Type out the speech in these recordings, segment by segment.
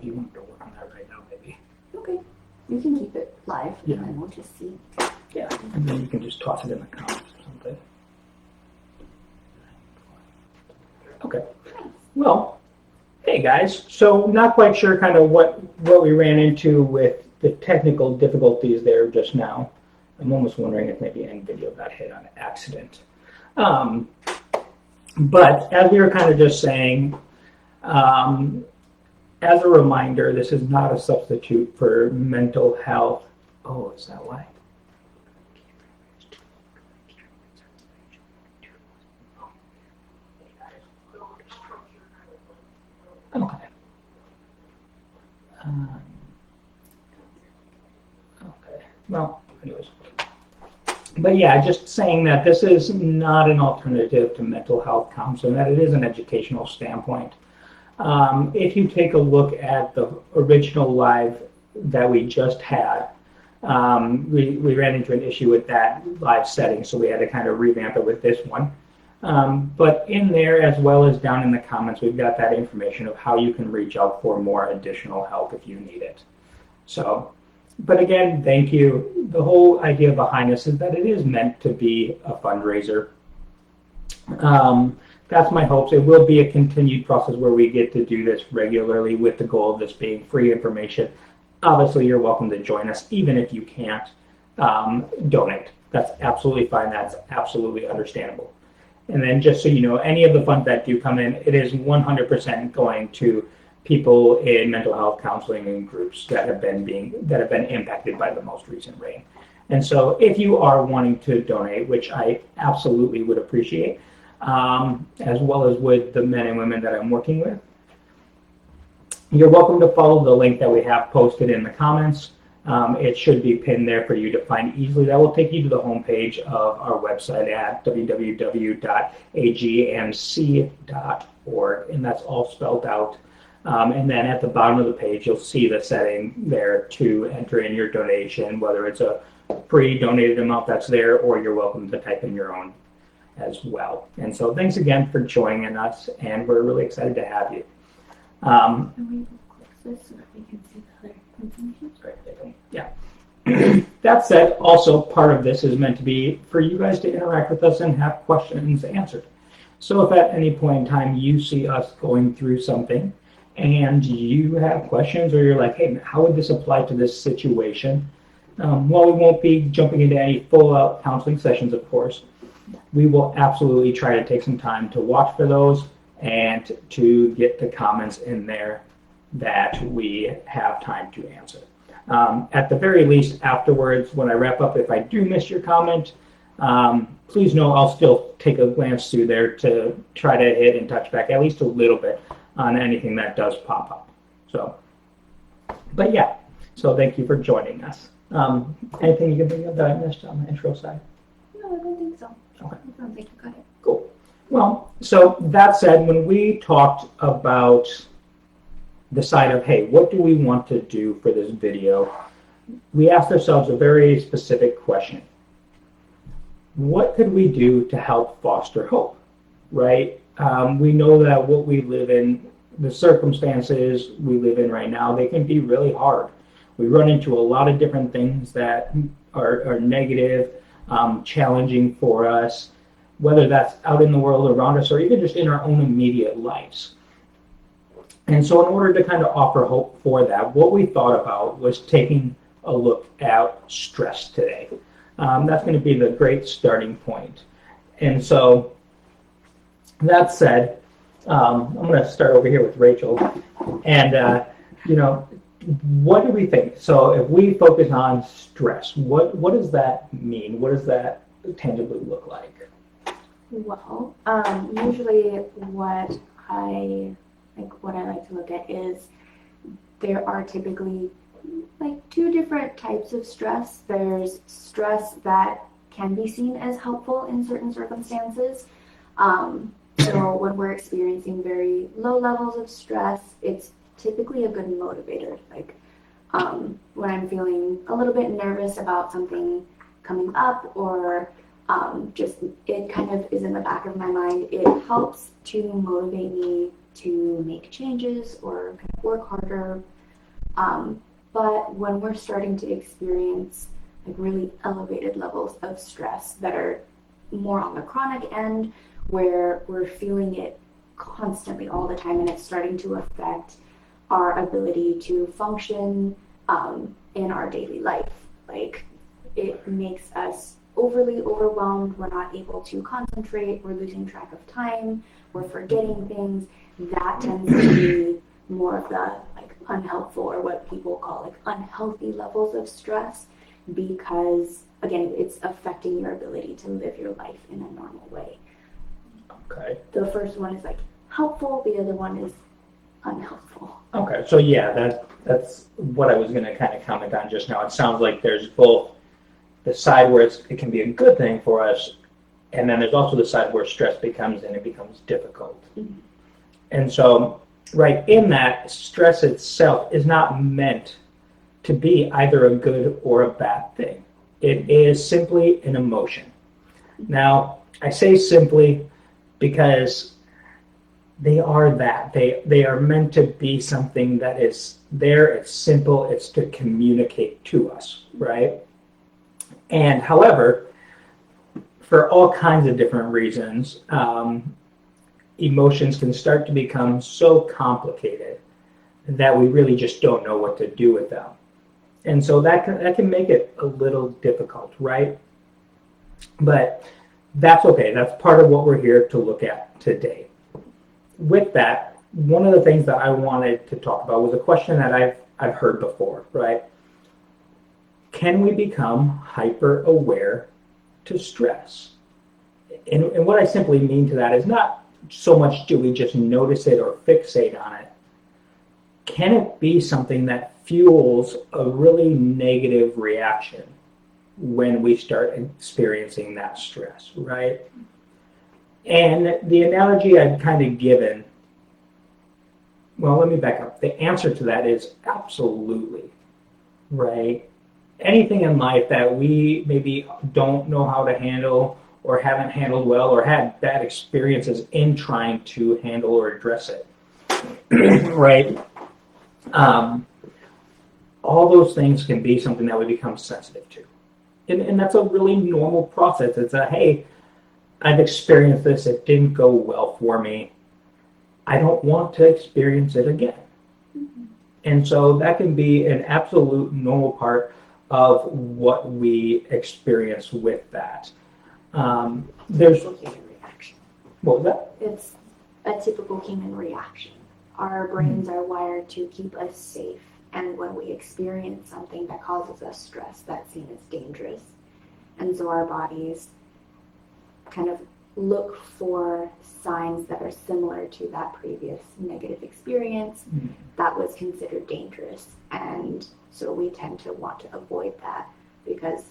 you wanted to work on that right now, maybe. Okay. You can keep it live, Yeah. and then we'll just see. Yeah, and then you can just toss it in the comments or something. Okay. Well, hey guys. So not quite sure kind of what we ran into with the technical difficulties there just now. I'm almost wondering if maybe any video got hit on accident. But as we were kind of just saying, as a reminder, this is not a substitute for mental health. Oh, is that why? Okay. Okay. Well, anyways. But yeah, just saying that this is not an alternative to mental health counseling, that it is an educational standpoint. If you take a look at the original live that we just had, we ran into an issue with that live setting, so we had to kind of revamp it with this one. But in there, as well as down in the comments, we've got that information of how you can reach out for more additional help if you need it. So, but again, thank you. The whole idea behind this is that it is meant to be a fundraiser. That's my hopes. It will be a continued process where we get to do this regularly with the goal of this being free information. Obviously, you're welcome to join us, even if you can't donate. That's absolutely fine. That's absolutely understandable. And then just so you know, any of the funds that do come in, it is 100% going to people in mental health counseling and groups that have been impacted by the most recent rain. And so if you are wanting to donate, which I absolutely would appreciate, as well as with the men and women that I'm working with, you're welcome to follow the link that we have posted in the comments. It should be pinned there for you to find easily. That will take you to the homepage of our website at www.agmc.org, and that's all spelled out. And then at the bottom of the page, you'll see the setting there to enter in your donation, whether it's a pre-donated amount that's there, or you're welcome to type in your own as well. And so thanks again for joining us, and we're really excited to have you. Can we click this so that we can see the other information? Yeah. That said, also part of this is meant to be for you guys to interact with us and have questions answered. So if at any point in time you see us going through something and you have questions, or you're like, hey, how would this apply to this situation? While we won't be jumping into any full-out counseling sessions, of course, we will absolutely try to take some time to watch for those and to get the comments in there that we have time to answer. At the very least, afterwards, when I wrap up, if I do miss your comment, please know I'll still take a glance through there to try to hit and touch back at least a little bit on anything that does pop up. So, but yeah, so thank you for joining us. Anything you can think of that I missed on the intro side? No, I don't think so. Okay. I don't think you got it. Cool. Well, so that said, when we talked about the side of, hey, what do we want to do for this video, we asked ourselves a very specific question. What could we do to help foster hope, right? We know that what we live in, the circumstances we live in right now, they can be really hard. We run into a lot of different things that are negative, challenging for us, whether that's out in the world around us or even just in our own immediate lives. And so in order to kind of offer hope for that, what we thought about was taking a look at stress today. That's going to be the great starting point. And so that said, I'm going to start over here with Rachel. And, what do we think? So if we focus on stress, what does that mean? What does that tangibly look like? Well, usually what I like to look at is there are typically like two different types of stress. There's stress that can be seen as helpful in certain circumstances. So when we're experiencing very low levels of stress, it's typically a good motivator. Like when I'm feeling a little bit nervous about something coming up, or just it kind of is in the back of my mind, it helps to motivate me to make changes or kind of work harder But when we're starting to experience like really elevated levels of stress that are more on the chronic end, where we're feeling it constantly all the time and it's starting to affect our ability to function in our daily life. Like it makes us overly overwhelmed. We're not able to concentrate. We're losing track of time. We're forgetting things. That tends to be more of the like unhelpful or what people call like unhealthy levels of stress, because again, it's affecting your ability to live your life in a normal way. Okay. The first one is like helpful. The other one is unhelpful. Okay, so yeah, that's what I was going to kind of comment on just now. It sounds like there's both the side where it can be a good thing for us, and then there's also the side where stress becomes and it becomes difficult. Mm-hmm. And so, right in that, stress itself is not meant to be either a good or a bad thing. It is simply an emotion. Now, I say simply because they are that. They are meant to be something that is there, it's simple, it's to communicate to us, right? And however, for all kinds of different reasons, emotions can start to become so complicated that we really just don't know what to do with them. And so that can make it a little difficult, right? But that's okay. That's part of what we're here to look at today. With that, one of the things that I wanted to talk about was a question that I've heard before, right? Can we become hyper aware to stress? And what I simply mean to that is not so much do we just notice it or fixate on it. Can it be something that fuels a really negative reaction when we start experiencing that stress, right? And the analogy I've kind of given, well, let me back up. The answer to that is absolutely, right? Anything in life that we maybe don't know how to handle or haven't handled well or had bad experiences in trying to handle or address it, right? All those things can be something that we become sensitive to. And that's a really normal process. It's a, hey, I've experienced this, it didn't go well for me. I don't want to experience it again. Mm-hmm. And so that can be an absolute normal part of what we experience with that. There's a human reaction. What was that? It's a typical human reaction. Our brains are wired to keep us safe, and when we experience something that causes us stress, that's seen as dangerous. And so our bodies kind of look for signs that are similar to that previous negative experience that was considered dangerous. And so we tend to want to avoid that because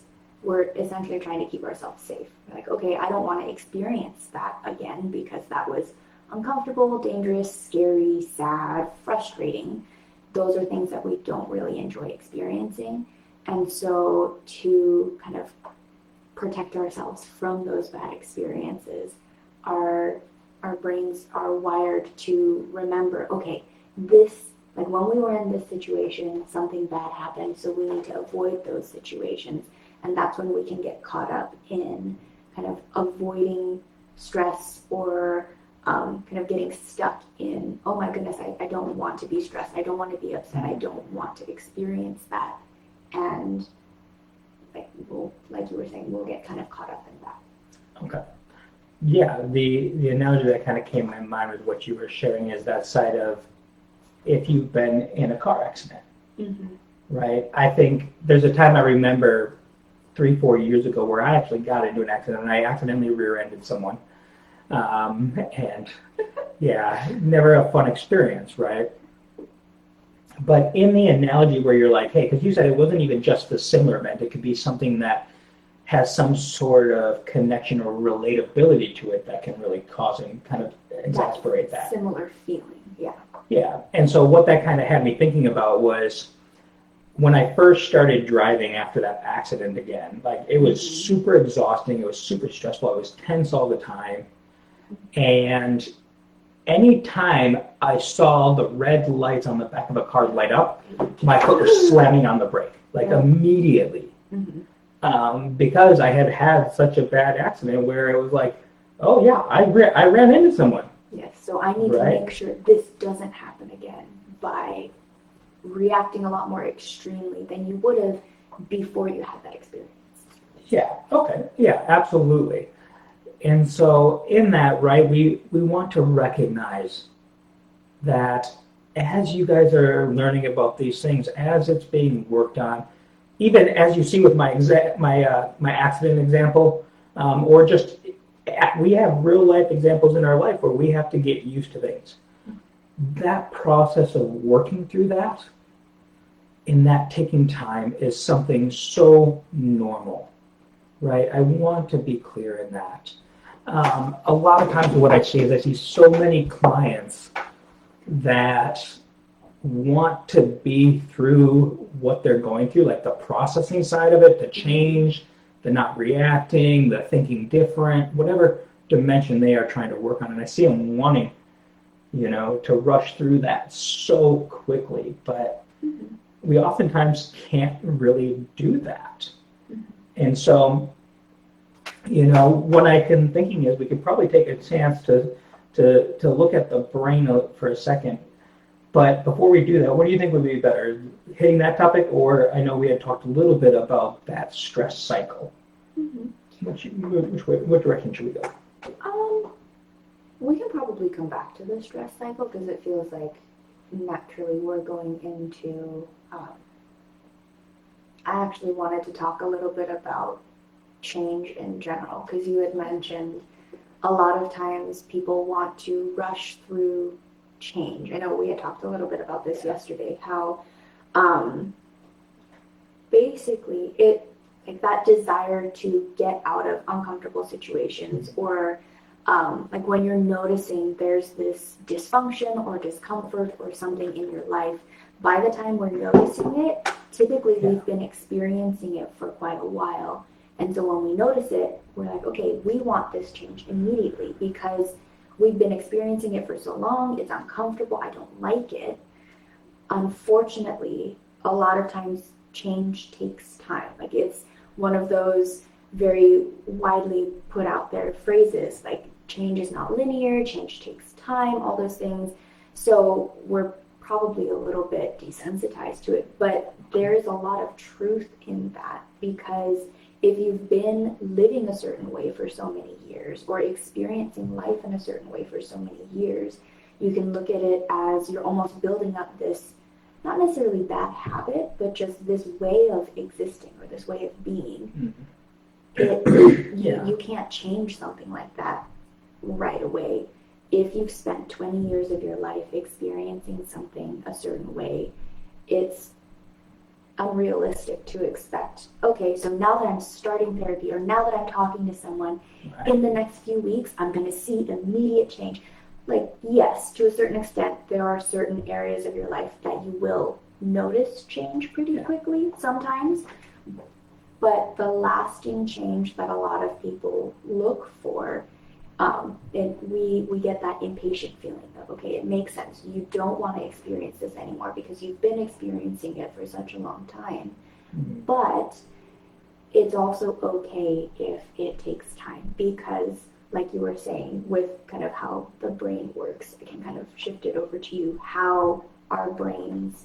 we're essentially trying to keep ourselves safe. We're like, okay, I don't want to experience that again because that was uncomfortable, dangerous, scary, sad, frustrating. Those are things that we don't really enjoy experiencing. And so to kind of protect ourselves from those bad experiences, our brains are wired to remember, okay, this, like when we were in this situation, something bad happened, so we need to avoid those situations. And that's when we can get caught up in kind of avoiding stress or kind of getting stuck in, oh my goodness, I don't want to be stressed. I don't want to be upset. I don't want to experience that. And like you were saying, we'll get kind of caught up in that. Okay. Yeah, the analogy that kind of came to my mind with what you were sharing is that side of if you've been in a car accident, right? I think there's a time I remember 3-4 years ago where I actually got into an accident and I accidentally rear-ended someone. And yeah, never a fun experience, right? But in the analogy where you're like, hey, because you said it wasn't even just a similar event, it could be something that has some sort of connection or relatability to it that can really cause and kind of exasperate that. Similar feeling, yeah. Yeah, and so what that kind of had me thinking about was when I first started driving after that accident again, like it was super exhausting, it was super stressful, I was tense all the time, and anytime I saw the red lights on the back of a car light up, my foot was slamming on the brake, like immediately. Because I had had such a bad accident where it was like, oh yeah, I ran into someone. Yes, so I need to make sure this doesn't happen again by reacting a lot more extremely than you would have before you had that experience. Yeah, okay, yeah, absolutely. And so in that, right, we want to recognize that as you guys are learning about these things, as it's being worked on, even as you see with my accident example, or just we have real life examples in our life where we have to get used to things. That process of working through that, and that taking time, is something so normal, right? I want to be clear in that. A lot of times what I see is I see so many clients that want to be through what they're going through, like the processing side of it, the change, the not reacting, the thinking different, whatever dimension they are trying to work on. And I see them wanting, to rush through that so quickly, but we oftentimes can't really do that. And so, what I can thinking is we could probably take a chance to look at the brain for a second. But before we do that, what do you think would be better, hitting that topic, or I know we had talked a little bit about that stress cycle. What direction should we go? We can probably come back to the stress cycle because it feels like naturally we're going into. I actually wanted to talk a little bit about change in general because you had mentioned a lot of times people want to rush through change. I know we had talked a little bit about this yesterday, how basically it, like that desire to get out of uncomfortable situations, or like when you're noticing there's this dysfunction or discomfort or something in your life, by the time we're noticing it, typically we've been experiencing it for quite a while. And so when we notice it, we're like, okay, we want this change immediately because we've been experiencing it for so long, it's uncomfortable, I don't like it. Unfortunately, a lot of times change takes time. Like it's one of those very widely put out there phrases, like change is not linear, change takes time, all those things. So we're probably a little bit desensitized to it, but there's a lot of truth in that because if you've been living a certain way for so many years or experiencing life in a certain way for so many years, you can look at it as you're almost building up this, not necessarily bad habit, but just this way of existing or this way of being. You can't change something like that right away. If you've spent 20 years of your life experiencing something a certain way, it's unrealistic to expect, okay, so now that I'm starting therapy or now that I'm talking to someone, in the next few weeks, I'm going to see immediate change. Like, yes, to a certain extent, there are certain areas of your life that you will notice change pretty quickly sometimes, but the lasting change that a lot of people look for, we get that impatient feeling of, okay, it makes sense. You don't want to experience this anymore because you've been experiencing it for such a long time. But it's also okay if it takes time because, like you were saying, with kind of how the brain works, I can kind of shift it over to you, how our brains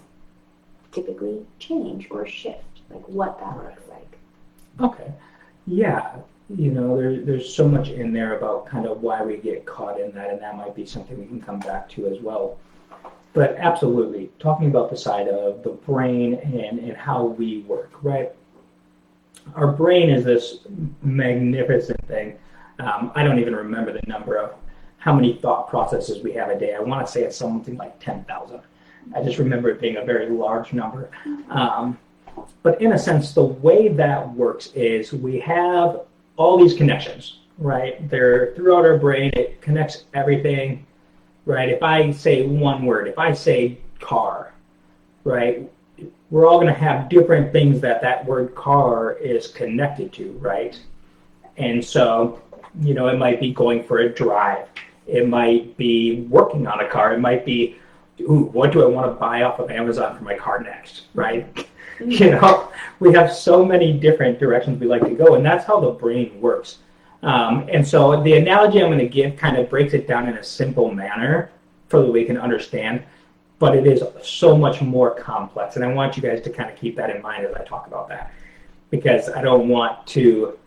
typically change or shift, like what that looks like. Okay. Yeah. There's so much in there about kind of why we get caught in that, and that might be something we can come back to as well. But absolutely, talking about the side of the brain and how we work, right? Our brain is this magnificent thing. I don't even remember the number of how many thought processes we have a day. I want to say it's something like 10,000. I just remember it being a very large number. But in a sense, the way that works is we have all these connections, right? They're throughout our brain. It connects everything, right? If I say one word, if I say car, right? We're all going to have different things that word car is connected to, right? And so, it might be going for a drive. It might be working on a car. It might be, ooh, what do I want to buy off of Amazon for my car next, right? You know, we have so many different directions we like to go, and that's how the brain works. And so the analogy I'm going to give kind of breaks it down in a simple manner so that we can understand, but it is so much more complex. And I want you guys to kind of keep that in mind as I talk about that, because I don't want to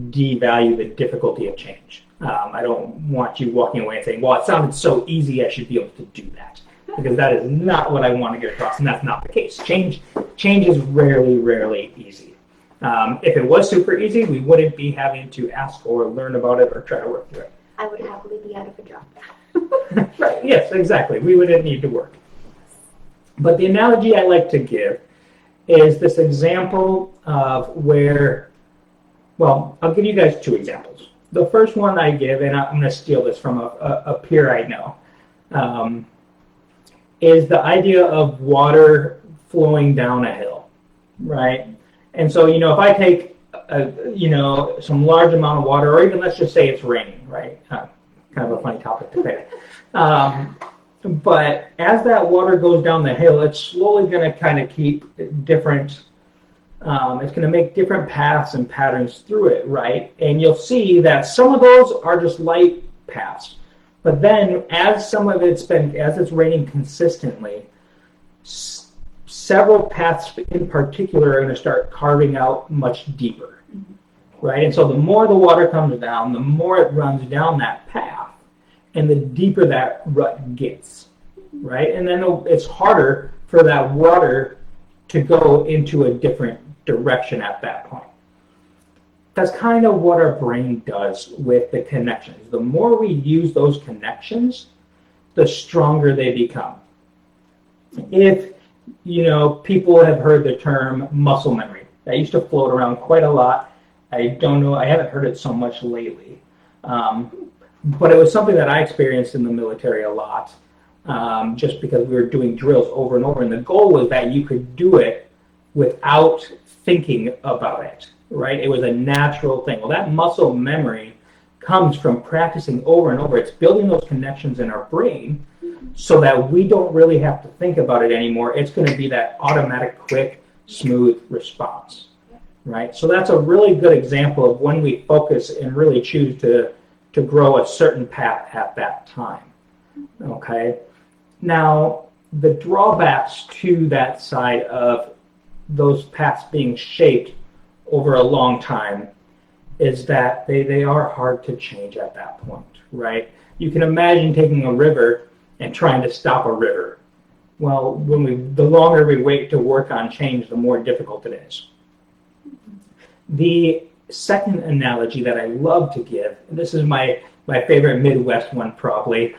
devalue the difficulty of change. I don't want you walking away and saying, well, it sounded so easy, I should be able to do that. Because that is not what I want to get across, and that's not the case. Change is rarely easy. If it was super easy, we wouldn't be having to ask or learn about it or try to work through it. I would happily be out of a job. Right, yes, exactly. We wouldn't need to work. But the analogy I like to give is this example of where, well, I'll give you guys two examples. The first one I give, and I'm going to steal this from a peer I know, is the idea of water flowing down a hill, right? And so, you know, if I take, some large amount of water, or even let's just say it's raining, right? Kind of a funny topic to pick. But as that water goes down the hill, it's slowly going to kind of keep different, it's going to make different paths and patterns through it, right? And you'll see that some of those are just light paths. But then as it's raining consistently, several paths in particular are going to start carving out much deeper, right? And so the more the water comes down, the more it runs down that path, and the deeper that rut gets, right? And then it's harder for that water to go into a different direction at that point. That's kind of what our brain does with the connections. The more we use those connections, the stronger they become. If, people have heard the term muscle memory. That used to float around quite a lot. I don't know, I haven't heard it so much lately. But it was something that I experienced in the military a lot, just because we were doing drills over and over. And the goal was that you could do it without thinking about it, right? It was a natural thing. Well, that muscle memory comes from practicing over and over. It's building those connections in our brain so that we don't really have to think about it anymore. It's going to be that automatic, quick, smooth response, right? So that's a really good example of when we focus and really choose to grow a certain path at that time, okay? Now, the drawbacks to that side of those paths being shaped over a long time is that they are hard to change at that point, right? You can imagine taking a river and trying to stop a river. Well, the longer we wait to work on change, the more difficult it is. The second analogy that I love to give, and this is my favorite Midwest one probably,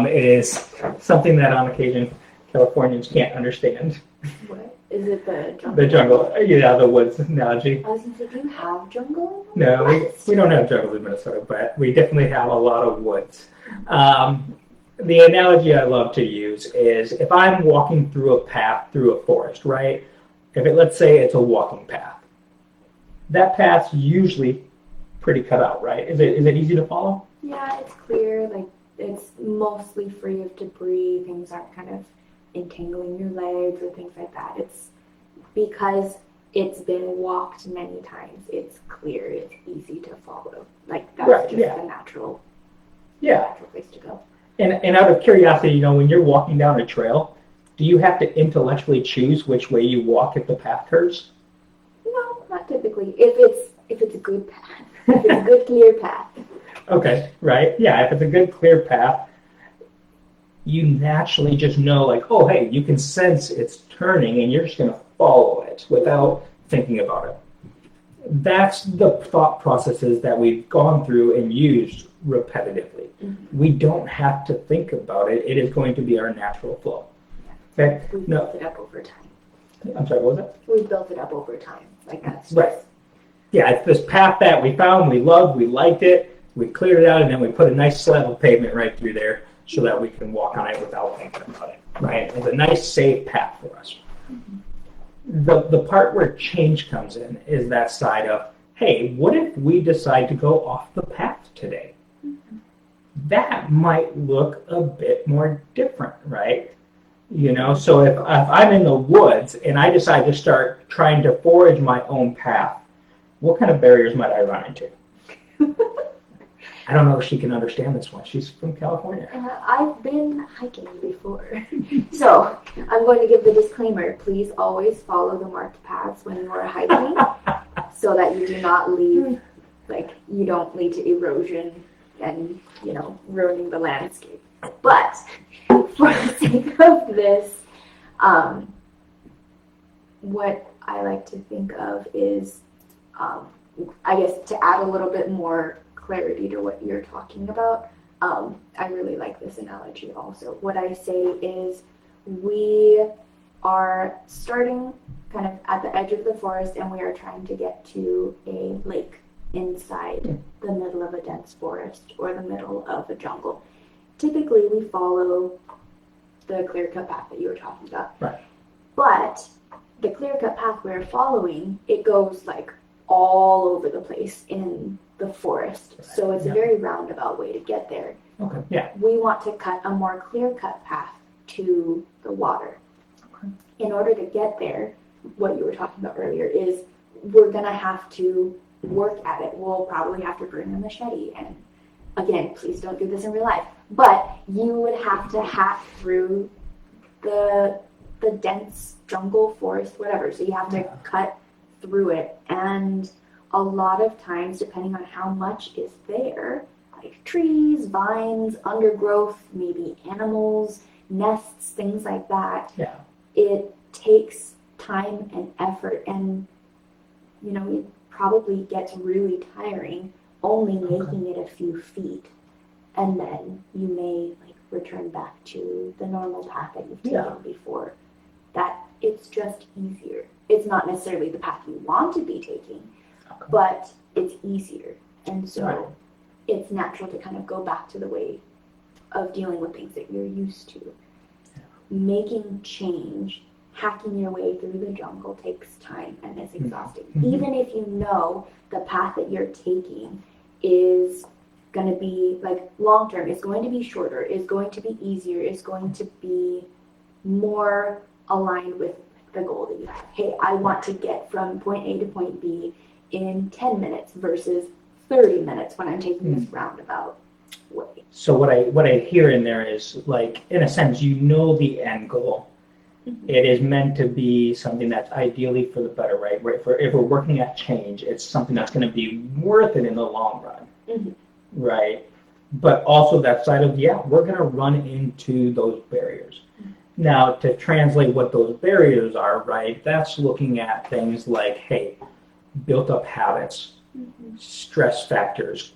is something that on occasion Californians can't understand. What? Is it the jungle? The jungle, the woods analogy. I was going to say, do you have jungle? No, we don't have jungles in Minnesota, but we definitely have a lot of woods. The analogy I love to use is if I'm walking through a path through a forest, right? Let's say it's a walking path. That path's usually pretty cut out, right? Is it easy to follow? Yeah, it's clear. Like, it's mostly free of debris. Things aren't kind of entangling your legs or things like that. It's because it's been walked many times. It's clear. It's easy to follow. Like, that's the natural place to go. And out of curiosity, when you're walking down a trail, do you have to intellectually choose which way you walk if the path curves? No, not typically. If it's a good path, if it's a good clear path. Okay, right. Yeah, if it's a good clear path, you naturally just know, like, oh, hey, you can sense it's turning, and you're just going to follow it without thinking about it. That's the thought processes that we've gone through and used repetitively. Mm-hmm. We don't have to think about it. It is going to be our natural flow. Okay? We built it up over time. I'm sorry, what was it? We built it up over time. Like, that's right. Yeah, it's this path that we found, we loved, we liked it, we cleared it out, and then we put a nice slab of pavement right through there so that we can walk on it without thinking about it, right? It's a nice, safe path for us. Mm-hmm. The part where change comes in is that side of, hey, what if we decide to go off the path today? Mm-hmm. that might look a bit more different, right? You know, so if I'm in the woods and I decide to start trying to forage my own path, what kind of barriers might I run into? I don't know if she can understand this one. She's from California. I've been hiking before. So I'm going to give the disclaimer. Please always follow the marked paths when you are hiking so that you do not leave, like you don't lead to erosion and, you know, ruining the landscape. But for the sake of this, what I like to think of is, I guess to add a little bit more clarity to what you're talking about, I really like this analogy also. What I say is we are starting kind of at the edge of the forest and we are trying to get to a lake inside the middle of a dense forest or the middle of a jungle. Typically, we follow the clear-cut path that you were talking about. Right. But the clear-cut path we're following, it goes like all over the place in the forest. Right. So it's a very roundabout way to get there. Okay. Yeah. We want to cut a more clear-cut path to the water. Okay. In order to get there, what you were talking about earlier is we're going to have to work at it. We'll probably have to bring a machete. And again, please don't do this in real life. But you would have to hack through the dense jungle, forest, whatever. So you have to cut through it. And a lot of times, depending on how much is there, like trees, vines, undergrowth, maybe animals, nests, things like that, it takes time and effort. And, you know, it probably gets really tiring only making it a few feet. And then you may like return back to the normal path that you've taken before. That it's just easier. It's not necessarily the path you want to be taking, but it's easier. And so it's natural to kind of go back to the way of dealing with things that you're used to. Making change, hacking your way through the jungle takes time and is exhausting. Even if you know the path that you're taking is going to be like long term, is going to be shorter, is going to be easier, is going to be more aligned with the goal that you have. Hey, I want to get from point A to point B in 10 minutes versus 30 minutes when I'm taking this roundabout way. So what I hear in there is, like, in a sense, you know the end goal. It is meant to be something that's ideally for the better, right? If we're working at change, it's something that's going to be worth it in the long run, right? But also that side of, we're going to run into those barriers. Now, to translate what those barriers are, right, that's looking at things like, hey, built up habits, stress factors,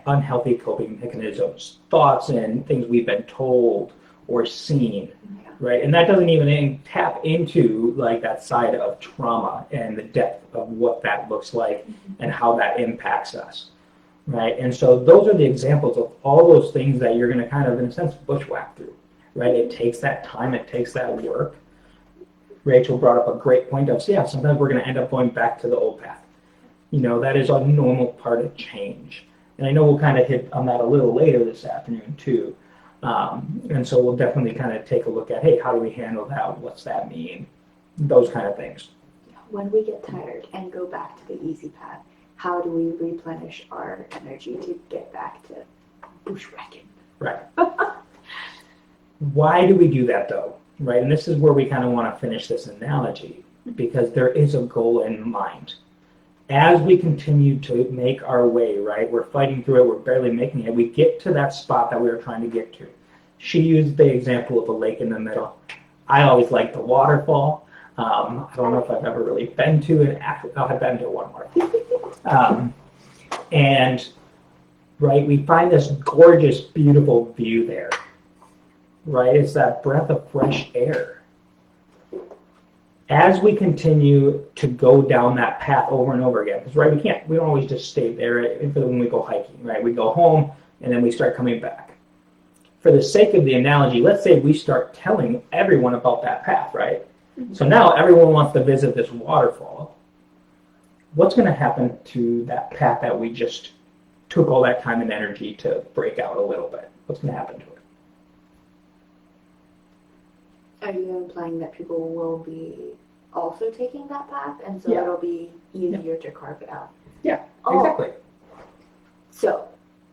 unhealthy coping mechanisms, thoughts and things we've been told or seen, right? And that doesn't even tap into like that side of trauma and the depth of what that looks like and how that impacts us, right? And so those are the examples of all those things that you're going to kind of, in a sense, bushwhack through, right? It takes that time, it takes that work. Rachel brought up a great point of, sometimes we're going to end up going back to the old path. You know, that is a normal part of change. And I know we'll kind of hit on that a little later this afternoon too. And so we'll definitely kind of take a look at, hey, how do we handle that? What's that mean? Those kind of things. When we get tired and go back to the easy path, how do we replenish our energy to get back to bushwhacking? Right. Why do we do that though? Right. And this is where we kind of want to finish this analogy, because there is a goal in mind. As we continue to make our way, right, we're fighting through it, we're barely making it, we get to that spot that we were trying to get to. She used the example of a lake in the middle. I always like the waterfall. I don't know if I've ever really been to it. Actually, I've been to one waterfall. And, right, we find this gorgeous, beautiful view there, right? It's that breath of fresh air. As we continue to go down that path over and over again, because right, we don't always just stay there when we go hiking, right? We go home and then we start coming back. For the sake of the analogy, let's say we start telling everyone about that path, right? So now everyone wants to visit this waterfall. What's going to happen to that path that we just took all that time and energy to break out a little bit? What's going to happen to it? Are you implying that people will be also taking that path, and so Yeah. it'll be easier to carve it out? Yeah, Oh. exactly. So,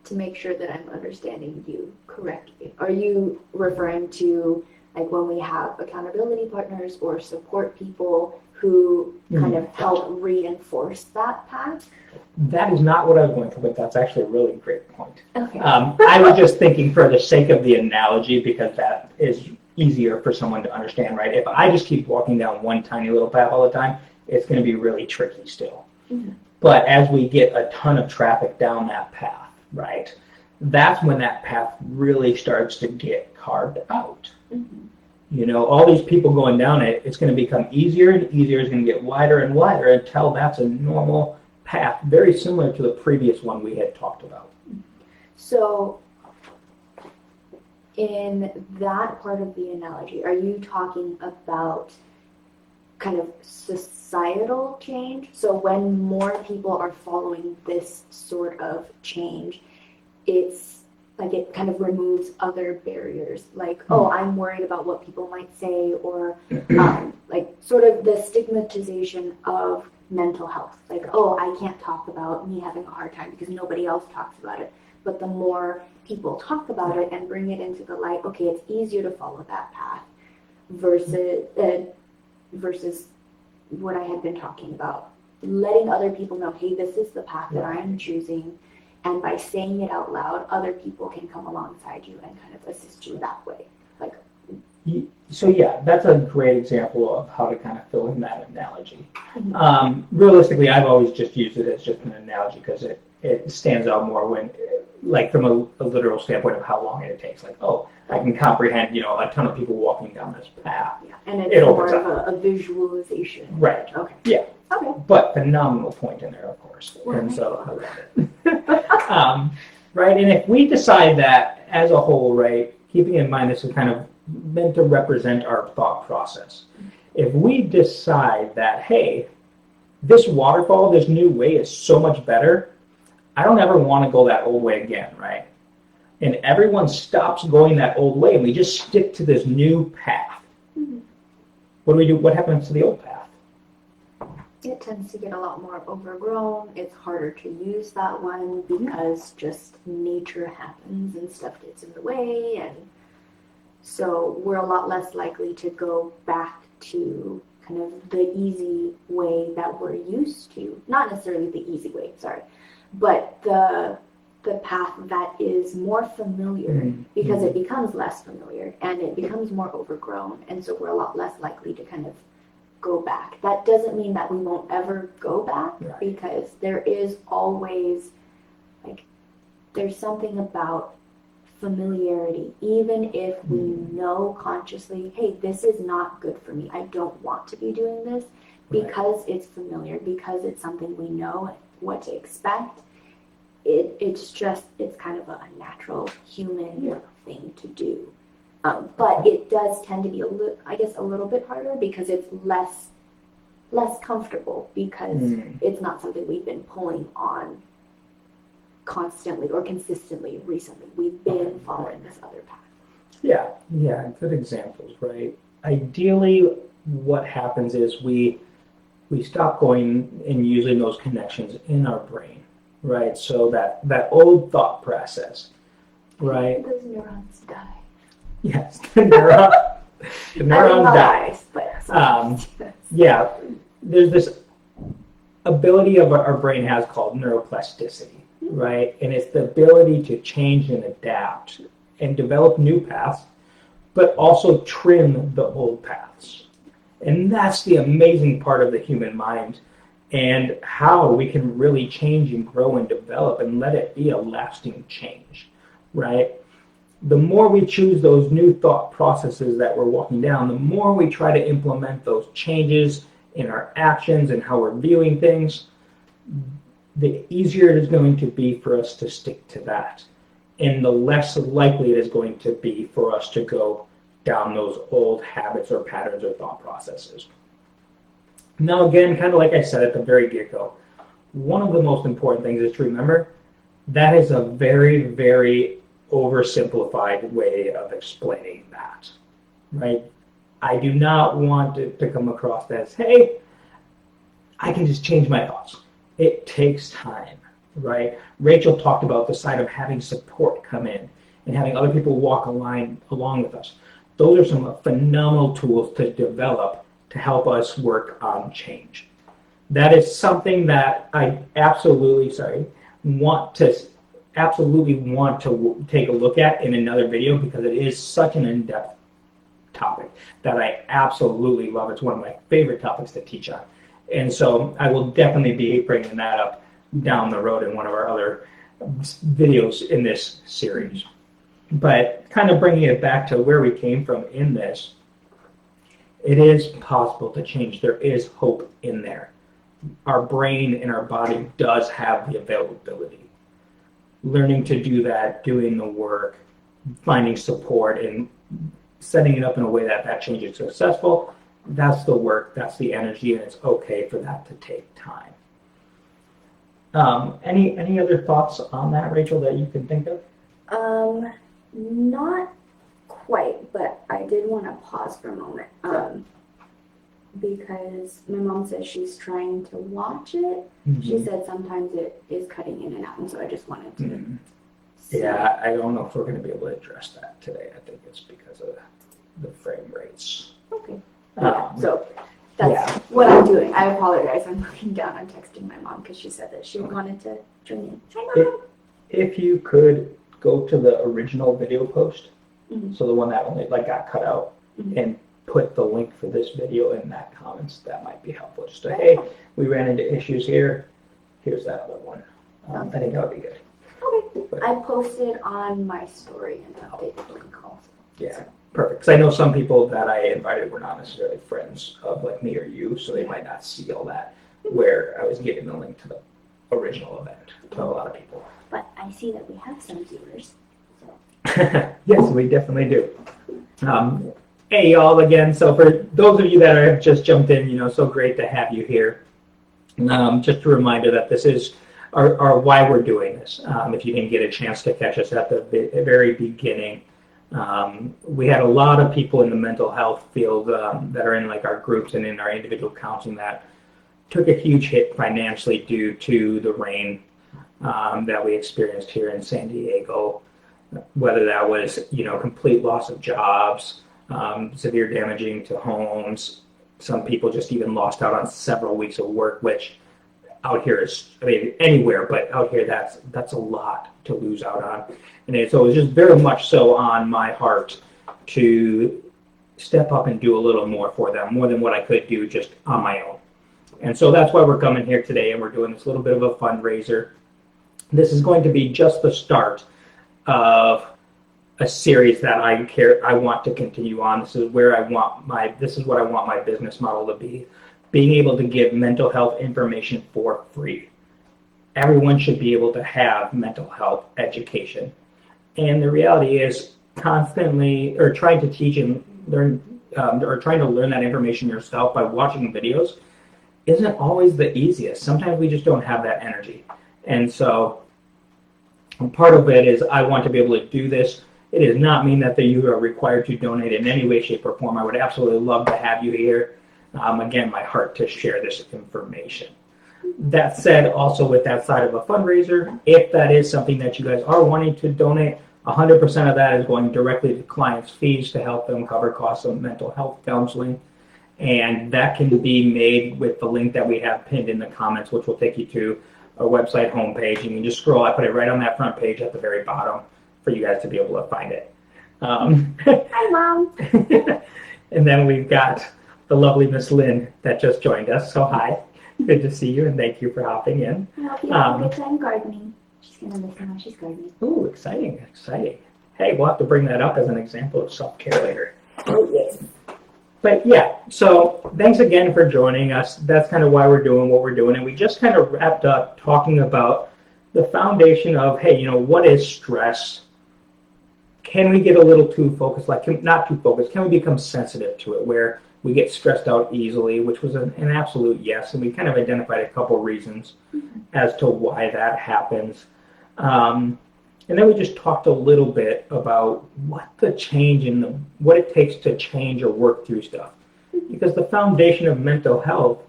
to make sure that I'm understanding you correctly, are you referring to like when we have accountability partners or support people who kind of help reinforce that path? That is not what I was going for, but that's actually a really great point. Okay. I was just thinking for the sake of the analogy, because that is easier for someone to understand, right? If I just keep walking down one tiny little path all the time, it's going to be really tricky still. Mm-hmm. But as we get a ton of traffic down that path, right, that's when that path really starts to get carved out. Mm-hmm. You know, all these people going down it, it's going to become easier and easier. It's going to get wider and wider until that's a normal path, very similar to the previous one we had talked about. So, in that part of the analogy, are you talking about kind of societal change? So when more people are following this sort of change, it's like it kind of removes other barriers, like, oh, I'm worried about what people might say, or like sort of the stigmatization of mental health. Like, oh, I can't talk about me having a hard time because nobody else talks about it. But the more people talk about it and bring it into the light, okay, it's easier to follow that path versus what I had been talking about. Letting other people know, hey, this is the path that I am choosing. And by saying it out loud, other people can come alongside you and kind of assist you that way. Like, so yeah, that's a great example of how to kind of fill in that analogy. Realistically, I've always just used it as just an analogy because it stands out more when, like from a literal standpoint of how long it takes. Like, oh, I can comprehend, a ton of people walking down this path. Yeah, and it's more of a visualization. Right. Okay. Yeah. Okay. But phenomenal point in there, of course. Right. And so I love it. Right, and if we decide that as a whole, right, keeping in mind this is kind of meant to represent our thought process. If we decide that, hey, this waterfall, this new way is so much better, I don't ever want to go that old way again, right? And everyone stops going that old way and we just stick to this new path. Mm-hmm. What do we do? What happens to the old path? It tends to get a lot more overgrown. It's harder to use that one because just nature happens and stuff gets in the way. And so we're a lot less likely to go back to kind of the easy way that we're used to. Not necessarily the easy way, sorry, but the path that is more familiar because it becomes less familiar and it becomes more overgrown. And so we're a lot less likely to kind of go back. That doesn't mean that we won't ever go back because there is always, like, there's something about familiarity. Even if we know consciously, hey, this is not good for me. I don't want to be doing this because it's familiar, because it's something we know what to expect. It's kind of a natural human thing to do. But it does tend to be a little bit harder because it's less comfortable because it's not something we've been pulling on constantly or consistently recently. We've been following this other path. Yeah, good examples, right? Ideally, what happens is we stop going and using those connections in our brain, right? So that old thought process, right? Those neurons die. Yes, the neurons die. But yeah, there's this ability of our brain has called neuroplasticity, right? And it's the ability to change and adapt and develop new paths, but also trim the old paths. And that's the amazing part of the human mind and how we can really change and grow and develop and let it be a lasting change, right? The more we choose those new thought processes that we're walking down, the more we try to implement those changes in our actions and how we're viewing things, the easier it is going to be for us to stick to that. And the less likely it is going to be for us to go down those old habits or patterns or thought processes. Now, again, kind of like I said at the very get-go, one of the most important things is to remember That is a very, very oversimplified way of explaining that, right? I do not want it to come across as, hey, I can just change my thoughts. It takes time, right? Rachel talked about the side of having support come in and having other people walk along with us. Those are some phenomenal tools to develop to help us work on change. That is something that I absolutely want to take a look at in another video, because it is such an in-depth topic that I absolutely love. It's one of my favorite topics to teach on. And so I will definitely be bringing that up down the road in one of our other videos in this series. But kind of bringing it back to where we came from in this, it is possible to change. There is hope in there. Our brain and our body does have the availability. Learning to do that, doing the work, finding support, and setting it up in a way that change is successful, that's the work, that's the energy, and it's okay for that to take time. Any other thoughts on that, Rachel, that you can think of? Not quite, but I did want to pause for a moment. Because my mom says she's trying to watch it. Mm-hmm. She said sometimes it is cutting in and out, and so I just wanted to Yeah, I don't know if we're going to be able to address that today. I think it's because of the frame rates. Okay. So that's what I'm doing. I apologize. I'm looking down. I'm texting my mom because she said that she wanted to join in. Hi, Mom. If you could go to the original video post, so the one that only got cut out, and put the link for this video in that comments, that might be helpful. Just to, hey, we ran into issues here. Here's that other one. I think that would be good. Okay. But I posted on my story and updated the link also. Yeah, perfect. Because I know some people that I invited were not necessarily friends of me or you, so they might not see all that, where I was giving the link to the original event to a lot of people. But I see that we have some viewers. Yes, we definitely do. Hey, y'all, again. So for those of you that have just jumped in, so great to have you here. Just a reminder that this is our why we're doing this. If you didn't get a chance to catch us at the very beginning, we had a lot of people in the mental health field that are in our groups and in our individual counseling that took a huge hit financially due to the rain that we experienced here in San Diego. Whether that was, complete loss of jobs, severe damaging to homes. Some people just even lost out on several weeks of work, which out here is, anywhere, but out here that's a lot to lose out on. And so it was just very much so on my heart to step up and do a little more for them, more than what I could do just on my own. And so that's why we're coming here today, and we're doing this little bit of a fundraiser. This is going to be just the start of a series that I want to continue on. This is what I want my business model to be. Being able to give mental health information for free. Everyone should be able to have mental health education. And the reality is constantly, or trying to teach and learn, or trying to learn that information yourself by watching videos isn't always the easiest. Sometimes we just don't have that energy. And so part of it is I want to be able to do this. It does not mean that you are required to donate in any way, shape, or form. I would absolutely love to have you here. Again, my heart to share this information. That said, also with that side of a fundraiser, if that is something that you guys are wanting to donate, 100% of that is going directly to clients' fees to help them cover costs of mental health counseling. And that can be made with the link that we have pinned in the comments, which will take you to our website homepage. You can just scroll. I put it right on that front page at the very bottom for you guys to be able to find it. Hi, Mom. And then we've got the lovely Miss Lynn that just joined us. So hi, good to see you, and thank you for hopping in. I hope you have a good time gardening. She's going to listen while she's gardening. Ooh, exciting. Hey, we'll have to bring that up as an example of self-care later. Oh, yes. But yeah, so thanks again for joining us. That's kind of why we're doing what we're doing. And we just kind of wrapped up talking about the foundation of, hey, what is stress? Can we get a little too focused? Not too focused. Can we become sensitive to it where we get stressed out easily, which was an absolute yes. And we kind of identified a couple reasons as to why that happens. And then we just talked a little bit about what what it takes to change or work through stuff. Because the foundation of mental health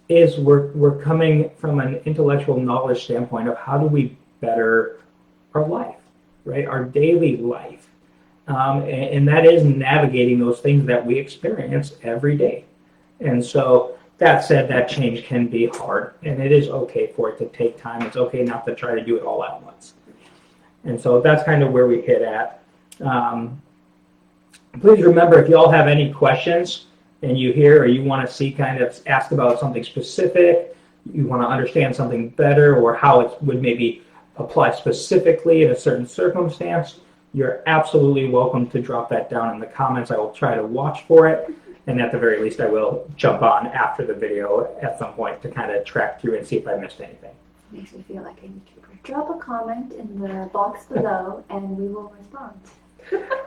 is we're coming from an intellectual knowledge standpoint of how do we better our life, right? Our daily life. And that is navigating those things that we experience every day. And so that said, that change can be hard, and it is okay for it to take time. It's okay not to try to do it all at once. And so that's kind of where we hit at. Please remember, if you all have any questions and you hear or you want to see kind of ask about something specific, you want to understand something better or how it would maybe apply specifically in a certain circumstance, you're absolutely welcome to drop that down in the comments. I will try to watch for it. And at the very least, I will jump on after the video at some point to kind of track through and see if I missed anything. Makes me feel like a YouTuber. Drop a comment in the box below and we will respond.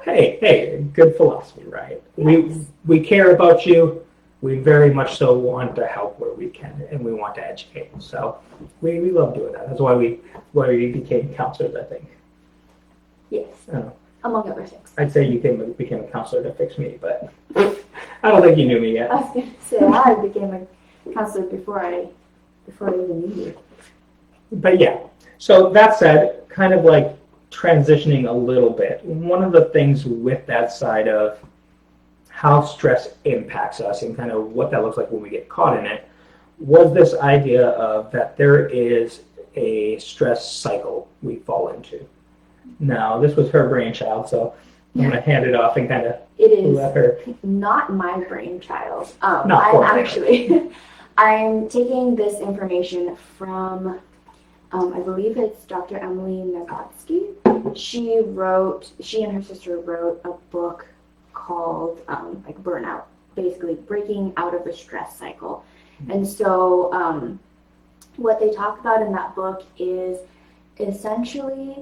Hey, good philosophy, right? Yes. We care about you. We very much so want to help where we can, and we want to educate. So we love doing that. That's why we became counselors, I think. Yes, among other things. I'd say you became a counselor to fix me, but I don't think you knew me yet. I was going to say, I became a counselor before I even knew you. But yeah, so that said, kind of like transitioning a little bit, one of the things with that side of how stress impacts us and kind of what that looks like when we get caught in it was this idea of that there is a stress cycle we fall into. Now, this was her brainchild, so I'm going to hand it off and kind of let her. It is not my brainchild. Not I'm taking this information from, I believe it's Dr. Emily Nagoski. She and her sister wrote a book called like Burnout, basically breaking out of the stress cycle. And so what they talk about in that book is essentially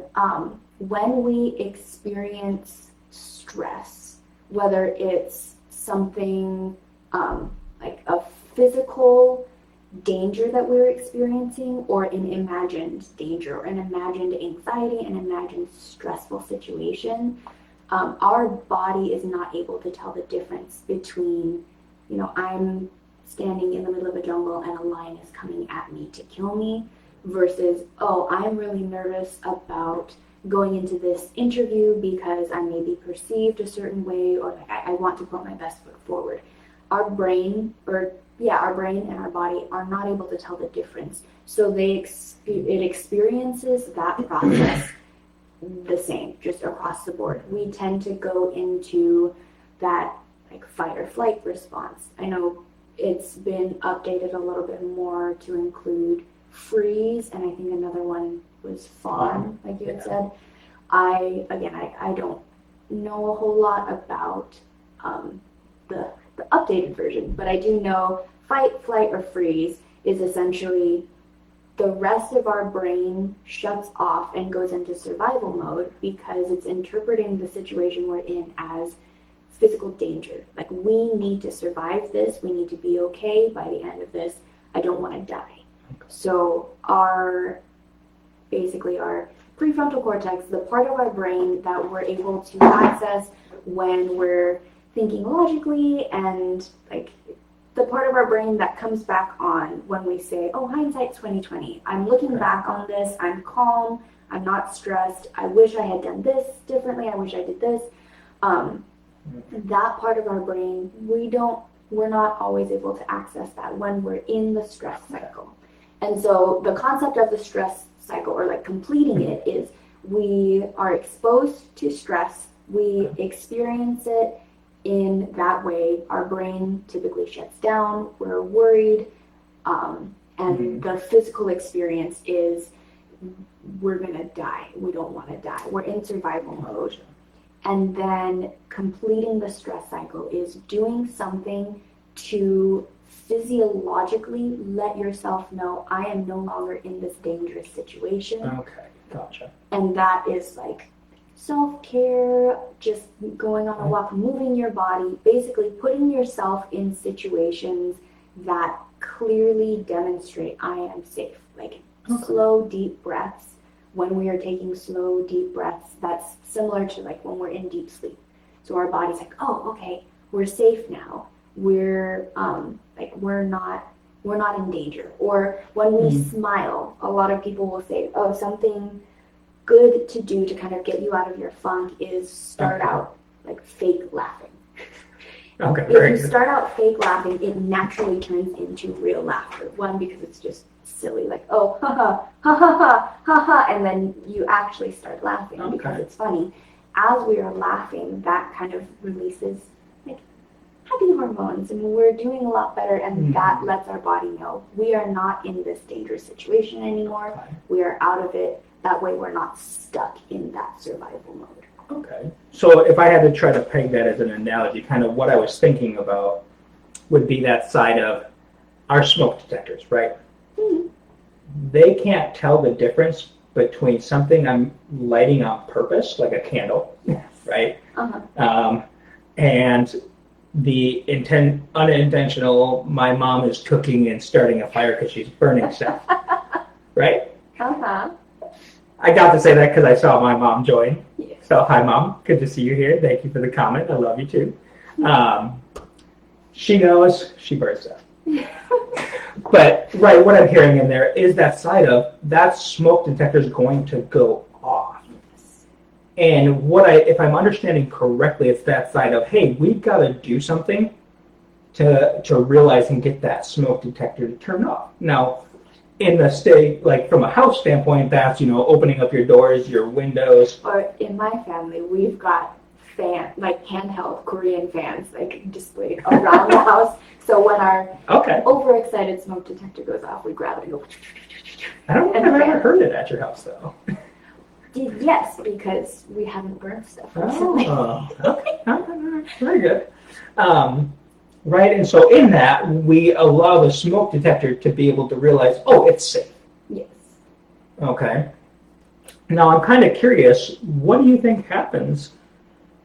when we experience stress, whether it's something like a physical danger that we're experiencing or an imagined danger or an imagined anxiety, an imagined stressful situation, our body is not able to tell the difference between, I'm standing in the middle of a jungle and a lion is coming at me to kill me versus, I'm really nervous about going into this interview because I may be perceived a certain way or like I want to put my best foot forward. Our brain and our body are not able to tell the difference. So it experiences that process the same, just across the board. We tend to go into that like fight or flight response. I know it's been updated a little bit more to include freeze, and I think another one was fawn, like you had said. I don't know a whole lot about the updated version, but I do know fight, flight, or freeze is essentially the rest of our brain shuts off and goes into survival mode because it's interpreting the situation we're in as physical danger. Like, we need to survive this. We need to be okay by the end of this. I don't want to die. So our prefrontal cortex, the part of our brain that we're able to access when we're thinking logically, and like the part of our brain that comes back on when we say, hindsight's 2020. I'm looking back on this, I'm calm, I'm not stressed, I wish I had done this differently, I wish I did this. That part of our brain, we're not always able to access that when we're in the stress cycle. And so the concept of the stress cycle, or like completing it, is we are exposed to stress, we experience it in that way. Our brain typically shuts down, we're worried, and the physical experience is we're gonna die, we don't want to die, we're in survival mode. And then completing the stress cycle is doing something to physiologically let yourself know, I am no longer in this dangerous situation. Okay, gotcha. And that is like self-care, just going on a walk, moving your body, basically putting yourself in situations that clearly demonstrate I am safe. Like slow, deep breaths when we are taking slow, deep breaths, that's similar to like when we're in deep sleep. So our body's like, oh, okay, we're safe now. We're we're not in danger. Or when we smile, a lot of people will say, oh, something good to do to kind of get you out of your funk is start out like fake laughing. Okay, If you start out fake laughing, it naturally turns into real laughter. One, because it's just silly, like, oh, ha ha, ha ha ha, ha ha, and then you actually start laughing because it's funny. As we are laughing, that kind of releases like happy hormones, and we're doing a lot better, and that lets our body know we are not in this dangerous situation anymore. We are out of it. That way we're not stuck in that survival mode. Okay. So if I had to try to peg that as an analogy, kind of what I was thinking about would be that side of our smoke detectors, right? Mm-hmm. They can't tell the difference between something I'm lighting on purpose, like a candle, right? And the unintentional, my mom is cooking and starting a fire because she's burning stuff, right? I got to say that because I saw my mom join. Yeah. So hi, Mom. Good to see you here. Thank you for the comment. I love you too. She knows she burns stuff. But right, what I'm hearing in there is that side of that smoke detector is going to go off. And if I'm understanding correctly, it's that side of, hey, we've got to do something to realize and get that smoke detector to turn off. Now, in the state, like from a house standpoint, that's, opening up your doors, your windows. Or in my family, we've got like handheld Korean fans, like displayed around the house. So when our overexcited smoke detector goes off, we grab it and go. I don't think I've ever heard it at your house, though. Yes, because we haven't burned stuff recently. Oh, okay. Very good. Right, and so in that, we allow the smoke detector to be able to realize, oh, it's safe. Yes. Okay. Now, I'm kind of curious, what do you think happens,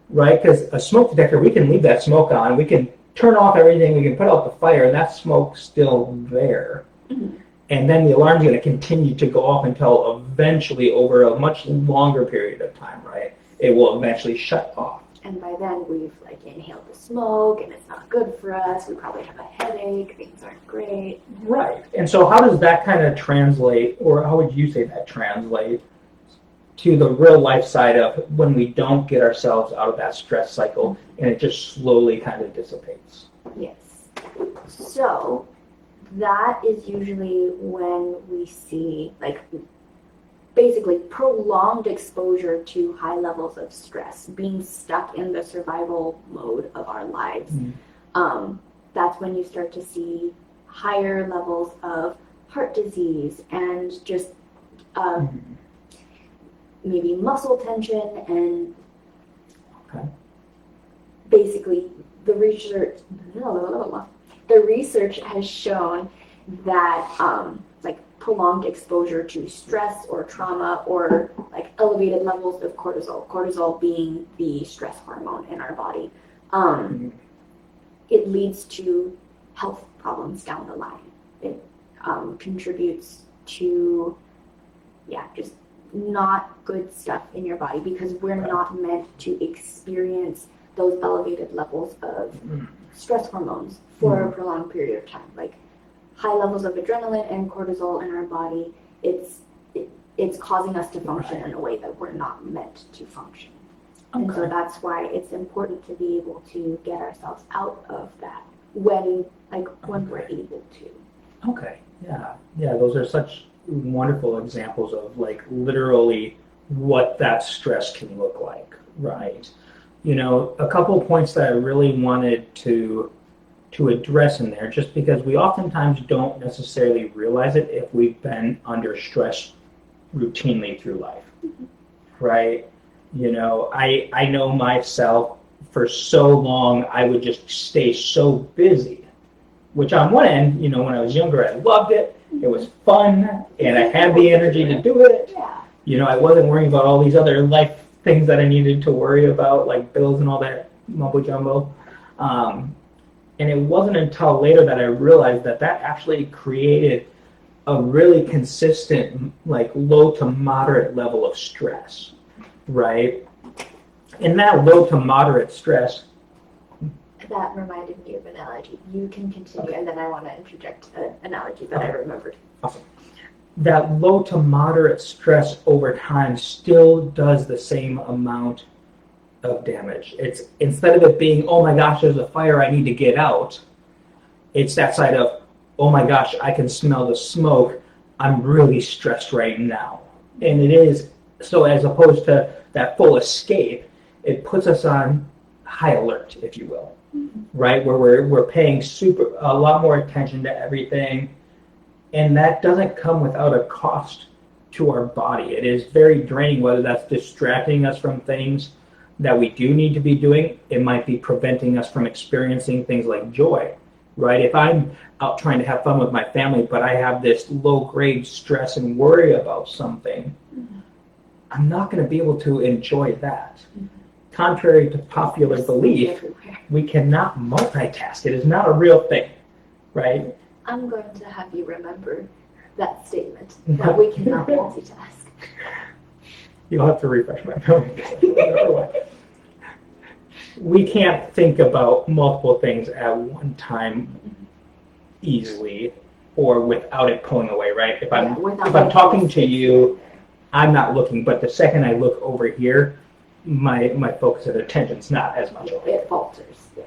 right? Because a smoke detector, we can leave that smoke on, we can turn off everything, we can put out the fire, and that smoke's still there. Mm-hmm. And then the alarm's going to continue to go off until eventually, over a much longer period of time, right, it will eventually shut off. And by then we've inhaled the smoke and it's not good for us. We probably have a headache. Things aren't great. Right. And so how does that kind of translate, or how would you say that translate to the real life side of when we don't get ourselves out of that stress cycle and it just slowly kind of dissipates? Yes. So that is usually when we see basically prolonged exposure to high levels of stress, being stuck in the survival mode of our lives. That's when you start to see higher levels of heart disease and just maybe muscle tension, and basically the research has shown that prolonged exposure to stress or trauma or elevated levels of cortisol being the stress hormone in our body, it leads to health problems down the line. It contributes to just not good stuff in your body, because we're not meant to experience those elevated levels of stress hormones for a prolonged period of time. High levels of adrenaline and cortisol in our body, it's causing us to function in a way that we're not meant to function. And so that's why it's important to be able to get ourselves out of that when we're able to. Okay. Yeah, those are such wonderful examples of literally what that stress can look like, right? A couple of points that I really wanted to address in there, just because we oftentimes don't necessarily realize it if we've been under stress routinely through life, right? I know myself, for so long I would just stay so busy, which on one end, when I was younger, I loved it. It was fun, and I had the energy to do it. I wasn't worrying about all these other life things that I needed to worry about, like bills and all that mumbo jumbo. And it wasn't until later that I realized that actually created a really consistent, like low to moderate level of stress, right? And that low to moderate stress. That reminded me of an analogy. You can continue, and then I want to interject an analogy that I remembered. Awesome. That low to moderate stress over time still does the same amount of damage. It's instead of it being, oh my gosh, there's a fire, I need to get out, it's that side of, oh my gosh, I can smell the smoke, I'm really stressed right now. And it is, so as opposed to that full escape, it puts us on high alert, if you will, right? Where we're paying a lot more attention to everything. And that doesn't come without a cost to our body. It is very draining, whether that's distracting us from things that we do need to be doing. It might be preventing us from experiencing things like joy, right? If I'm out trying to have fun with my family, but I have this low-grade stress and worry about something, I'm not going to be able to enjoy that. Contrary to popular belief, we cannot multitask. It is not a real thing, right? I'm going to have you remember that statement, that we cannot multitask. You'll have to refresh my memory. We can't think about multiple things at one time easily or without it pulling away, right? If I'm talking to you, I'm not looking, but the second I look over here, my focus and attention's not as much. It falters, yeah.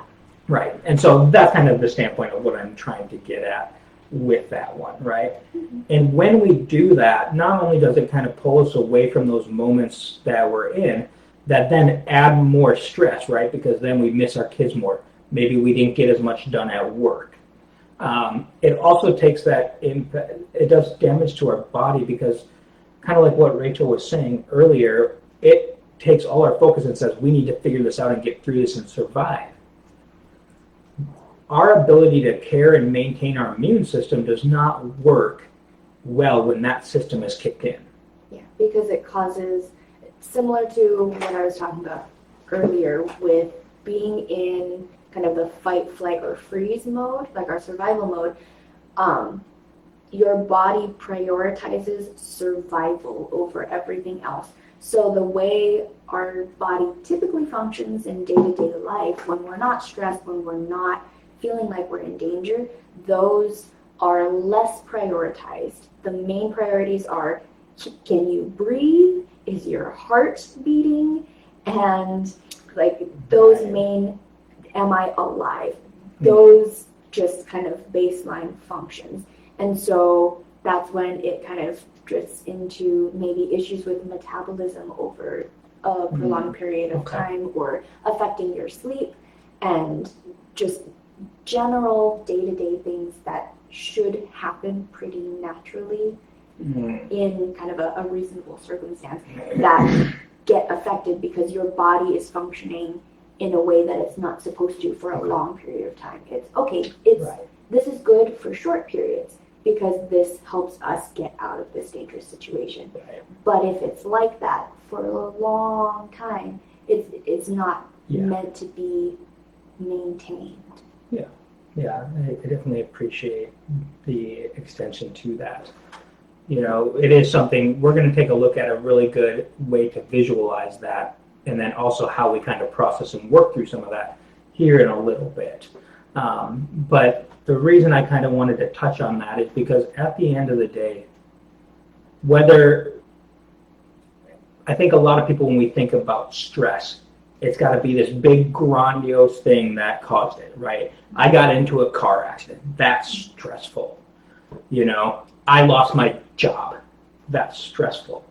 Right, and so that's kind of the standpoint of what I'm trying to get at with that one, right? And when we do that, not only does it kind of pull us away from those moments that we're in, that then add more stress, right? Because then we miss our kids more. Maybe we didn't get as much done at work. It also takes that impact, it does damage to our body because kind of like what Rachel was saying earlier, it takes all our focus and says, we need to figure this out and get through this and survive. Our ability to care and maintain our immune system does not work well when that system is kicked in. Yeah, because it causes, similar to what I was talking about earlier with being in kind of the fight, flight, or freeze mode, like our survival mode, your body prioritizes survival over everything else. So the way our body typically functions in day-to-day life, when we're not stressed, when we're not feeling like we're in danger, those are less prioritized. The main priorities are, can you breathe? Is your heart beating? And like those main, am I alive? Those just kind of baseline functions. And so that's when it kind of drifts into maybe issues with metabolism over a prolonged period of time, or affecting your sleep, and just general day-to-day things that should happen pretty naturally in kind of a reasonable circumstance that get affected because your body is functioning in a way that it's not supposed to for a long period of time. This is good for short periods because this helps us get out of this dangerous situation. But if it's like that for a long time, it's not meant to be maintained. Yeah, I definitely appreciate the extension to that. You know, it is something, we're going to take a look at a really good way to visualize that, and then also how we kind of process and work through some of that here in a little bit. But the reason I kind of wanted to touch on that is because at the end of the day, I think a lot of people, when we think about stress, it's got to be this big grandiose thing that caused it, right? I got into a car accident. That's stressful. You know, I lost my job. That's stressful.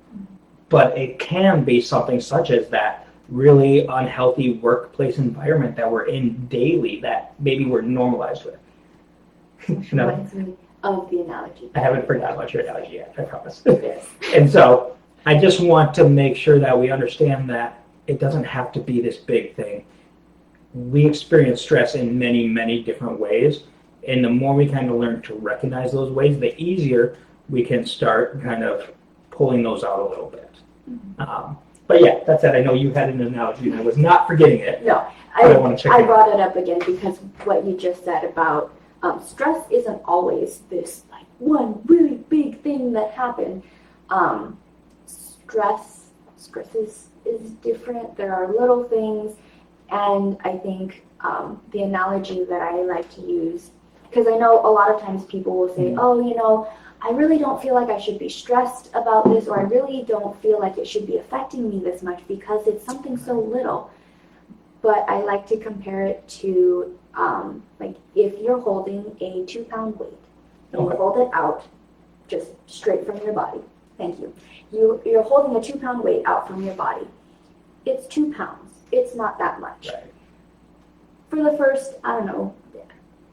But it can be something such as that really unhealthy workplace environment that we're in daily that maybe we're normalized with. Reminds me of the analogy. I haven't forgotten about your analogy yet, I promise. Yes. And so I just want to make sure that we understand that it doesn't have to be this big thing. We experience stress in many, many different ways. And the more we kind of learn to recognize those ways, the easier we can start kind of pulling those out a little bit. But yeah, that's it. I know you had an analogy and I was not forgetting it. No, I want to check I brought it up again because what you just said about stress isn't always this like one really big big thing that happened. Stress is different. There are little things, and I think the analogy that I like to use, because I know a lot of times people will say, oh, I really don't feel like I should be stressed about this, or I really don't feel like it should be affecting me this much because it's something so little. But I like to compare it to like if you're holding a 2-pound weight and you hold it out just straight from your body. Thank you. You're holding a 2-pound weight out from your body. It's 2 pounds. It's not that much. Right. For the first, I don't know,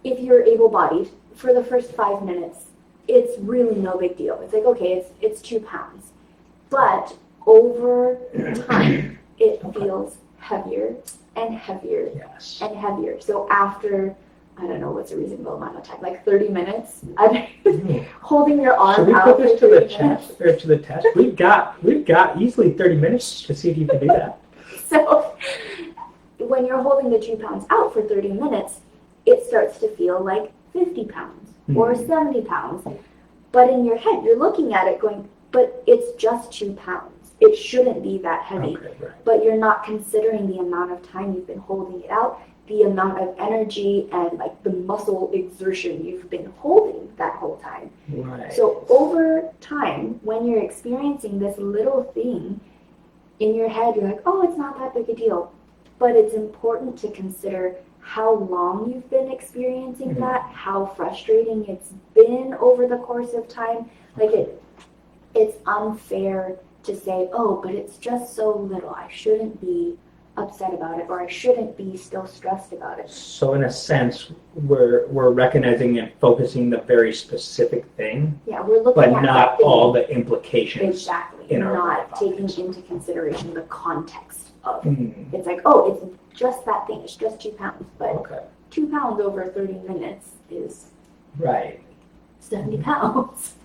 if you're able-bodied, for the first 5 minutes, it's really no big deal. It's like, okay, it's 2 pounds. But over time, it feels heavier and heavier and heavier. So after, I don't know what's a reasonable amount of time, like 30 minutes, holding your arm Should we out put this for to the 30 test or to the test? We've got easily 30 minutes to see if you can do that. So when you're holding the 2 pounds out for 30 minutes, it starts to feel like 50 pounds or 70 pounds. But in your head, you're looking at it going, but it's just 2 pounds. It shouldn't be that heavy. Okay, right. But you're not considering the amount of time you've been holding it out, the amount of energy and like the muscle exertion you've been holding that whole time. Right. So over time, when you're experiencing this little thing in your head, you're like, oh, it's not that big a deal. But it's important to consider how long you've been experiencing that, how frustrating it's been over the course of time. Like it's unfair to say, oh, but it's just so little. I shouldn't be upset about it, or I shouldn't be still stressed about it. So in a sense, we're recognizing and focusing the very specific thing. Yeah, we're looking but at not all the implications. Exactly. In our not life taking objects. into consideration the context of it. It's like, oh, it's just that thing. It's just 2 pounds. But 2 pounds over 30 minutes is right. 70 pounds.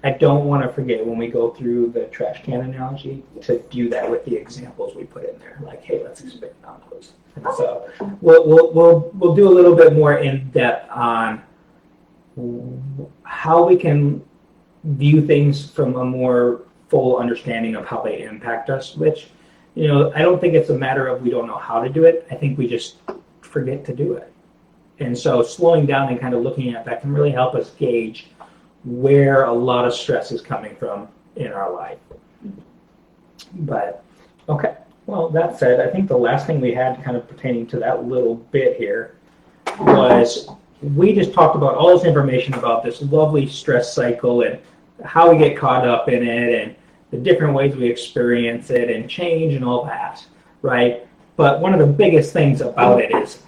I don't want to forget when we go through the trash can analogy to do that with the examples we put in there. Like, hey, let's expand on those. And so we'll do a little bit more in depth on how we can view things from a more full understanding of how they impact us, which, I don't think it's a matter of we don't know how to do it. I think we just forget to do it. And so slowing down and kind of looking at that can really help us gauge where a lot of stress is coming from in our life. But, okay. Well, that said, I think the last thing we had kind of pertaining to that little bit here was we just talked about all this information about this lovely stress cycle and how we get caught up in it and the different ways we experience it and change and all that, right? But one of the biggest things about it is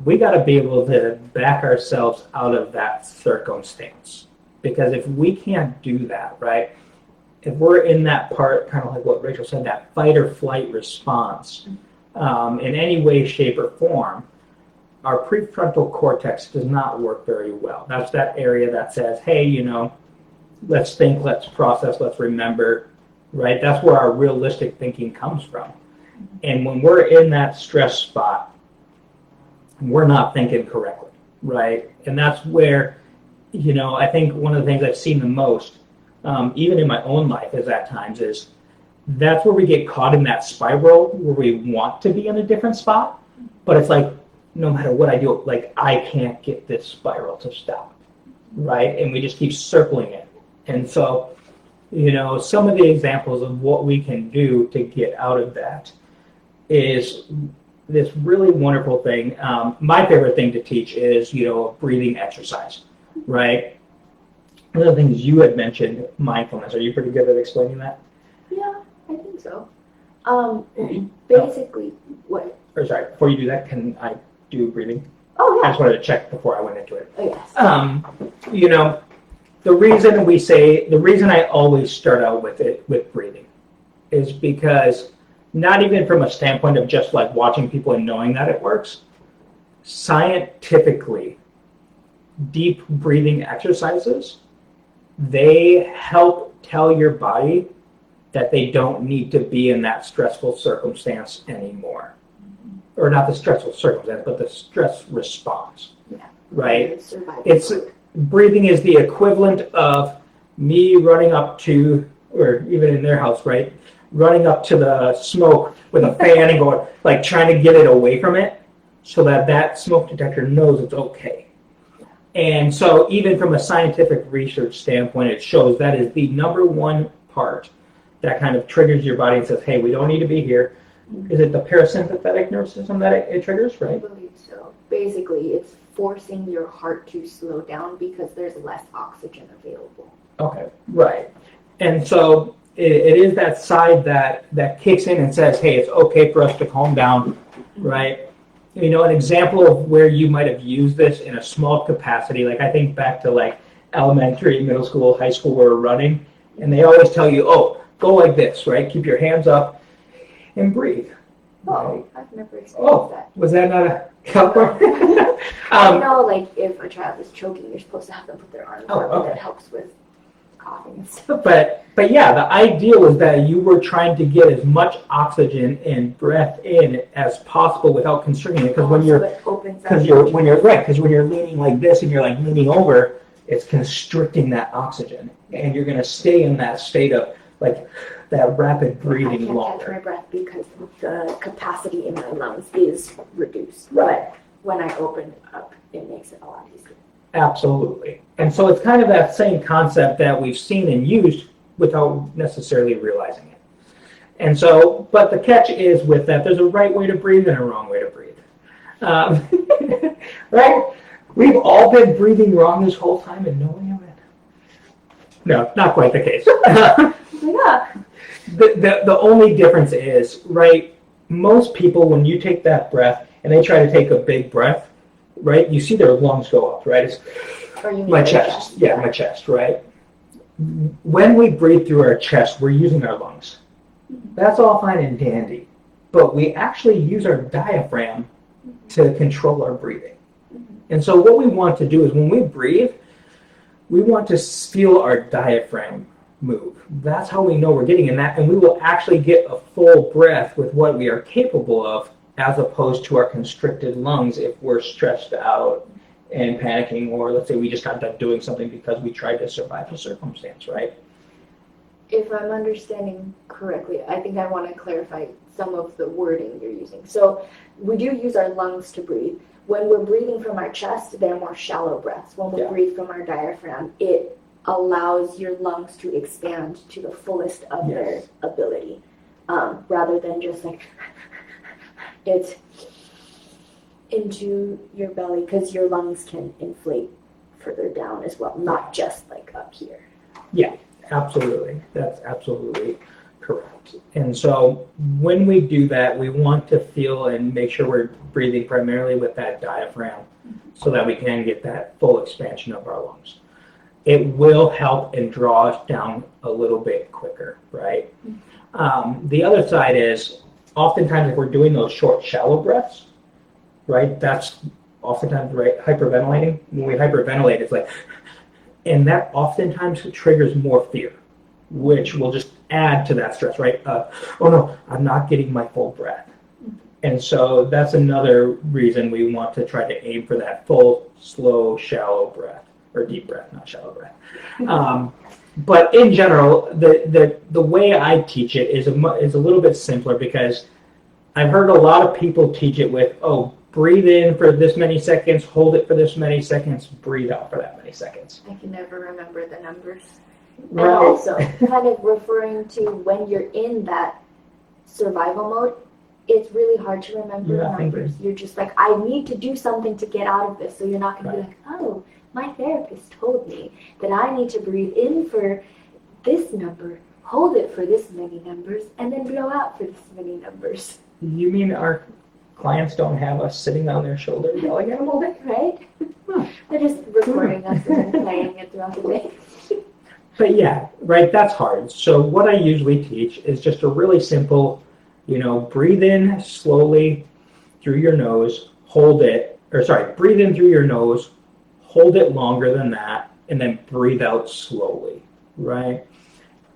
we got to be able to back ourselves out of that circumstance. Because if we can't do that, right, if we're in that part, kind of like what Rachel said, that fight or flight response, in any way, shape, or form, our prefrontal cortex does not work very well. That's that area that says, hey, let's think, let's process, let's remember, right? That's where our realistic thinking comes from. And when we're in that stress spot, we're not thinking correctly, right? And that's where, I think one of the things I've seen the most, even in my own life is at times, is that's where we get caught in that spiral where we want to be in a different spot, but it's like, no matter what I do, like I can't get this spiral to stop, right? And we just keep circling it. And so, some of the examples of what we can do to get out of that is this really wonderful thing. My favorite thing to teach is, a breathing exercise, right? One of the things you had mentioned, mindfulness. Are you pretty good at explaining that? Yeah, I think so. Basically, what? Or sorry, before you do that, can I do breathing? Oh, yeah. I just wanted to check before I went into it. Oh, yes. The reason I always start out with breathing is because not even from a standpoint of just like watching people and knowing that it works, scientifically, deep breathing exercises, they help tell your body that they don't need to be in that stressful circumstance anymore. Or not the stressful circumstance, but the stress response. Yeah. Right? Breathing is the equivalent of me running up to, or even in their house, right, running up to the smoke with a fan and going, like trying to get it away from it so that that smoke detector knows it's okay. And so even from a scientific research standpoint, it shows that is the number one part that kind of triggers your body and says, hey, we don't need to be here. Is it the parasympathetic nervous system that it triggers, I right? believe so. Basically, it's forcing your heart to slow down because there's less oxygen available. Okay, right. And so it is that side that kicks in and says, hey, it's okay for us to calm down, right? You know, an example of where you might have used this in a small capacity, like I think back to like elementary, middle school, high school, where we're running, and they always tell you, oh, go like this, right? Keep your hands up and breathe. Oh, I've never experienced that. Was that not a helpful? I know, like, if a child is choking, you're supposed to have them put their arms up, okay. and that helps with coughing and stuff. But yeah, the idea was that you were trying to get as much oxygen and breath in as possible without constricting it. Because when you're leaning like this and you're like leaning over, it's constricting that oxygen, and you're going to stay in that state of like that rapid breathing I can't longer. catch my breath because the capacity in my lungs is reduced. Right. But when I open up, it makes it a lot easier. Absolutely. And so it's kind of that same concept that we've seen and used without necessarily realizing it. And so, but the catch is with that, there's a right way to breathe and a wrong way to breathe. Right? We've all been breathing wrong this whole time and knowing it. No, not quite the case. Yeah. The only difference is, right, most people, when you take that breath and they try to take a big breath, right, you see their lungs go up, right? It's my chest. Yeah, my chest, right? When we breathe through our chest, we're using our lungs. That's all fine and dandy. But we actually use our diaphragm to control our breathing. And so what we want to do is when we breathe, we want to feel our diaphragm move. That's how we know we're getting in that, and we will actually get a full breath with what we are capable of, as opposed to our constricted lungs if we're stressed out and panicking, or let's say we just got done doing something because we tried to survive a circumstance, right? If I'm understanding correctly, I think I want to clarify some of the wording you're using. So we do use our lungs to breathe. When we're breathing from our chest, they're more shallow breaths. When we breathe from our diaphragm, it allows your lungs to expand to the fullest of their ability, rather than just like it's into your belly, because your lungs can inflate further down as well, not just like up here. Yeah, absolutely. That's absolutely correct. And so when we do that, we want to feel and make sure we're breathing primarily with that diaphragm so that we can get that full expansion of our lungs. It will help and draw us down a little bit quicker, right? The other side is oftentimes if we're doing those short, shallow breaths, right, that's oftentimes, right, hyperventilating. When we hyperventilate, it's like, and that oftentimes triggers more fear, which will just add to that stress, right? Oh no, I'm not getting my full breath. And so that's another reason we want to try to aim for that full, slow, shallow breath, or deep breath, not shallow breath. But in general, the way I teach it is a little bit simpler, because I've heard a lot of people teach it with, breathe in for this many seconds, hold it for this many seconds, breathe out for that many seconds. I can never remember the numbers. Right. And also, kind of referring to when you're in that survival mode, it's really hard to remember the numbers. You're just like, I need to do something to get out of this. So you're not going to be like, oh, my therapist told me that I need to breathe in for this number, hold it for this many numbers, and then blow out for this many numbers. You mean our clients don't have us sitting on their shoulder yelling at them all day? Right? They're just recording us and then playing it throughout the day. But yeah, right, that's hard. So what I usually teach is just a really simple, breathe in slowly through your nose, breathe in through your nose, hold it longer than that, and then breathe out slowly, right?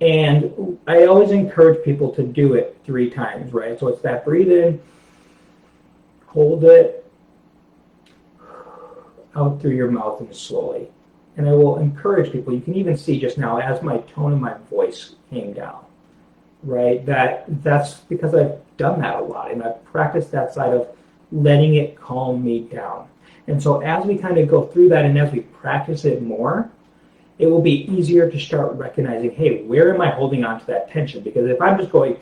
And I always encourage people to do it 3 times, right? So it's that breathe in, hold it out through your mouth and slowly. And I will encourage people, you can even see just now as my tone of my voice came down, right? That's because I've done that a lot, and I've practiced that side of letting it calm me down. And so as we kind of go through that and as we practice it more, it will be easier to start recognizing, hey, where am I holding on to that tension? Because if I'm just going,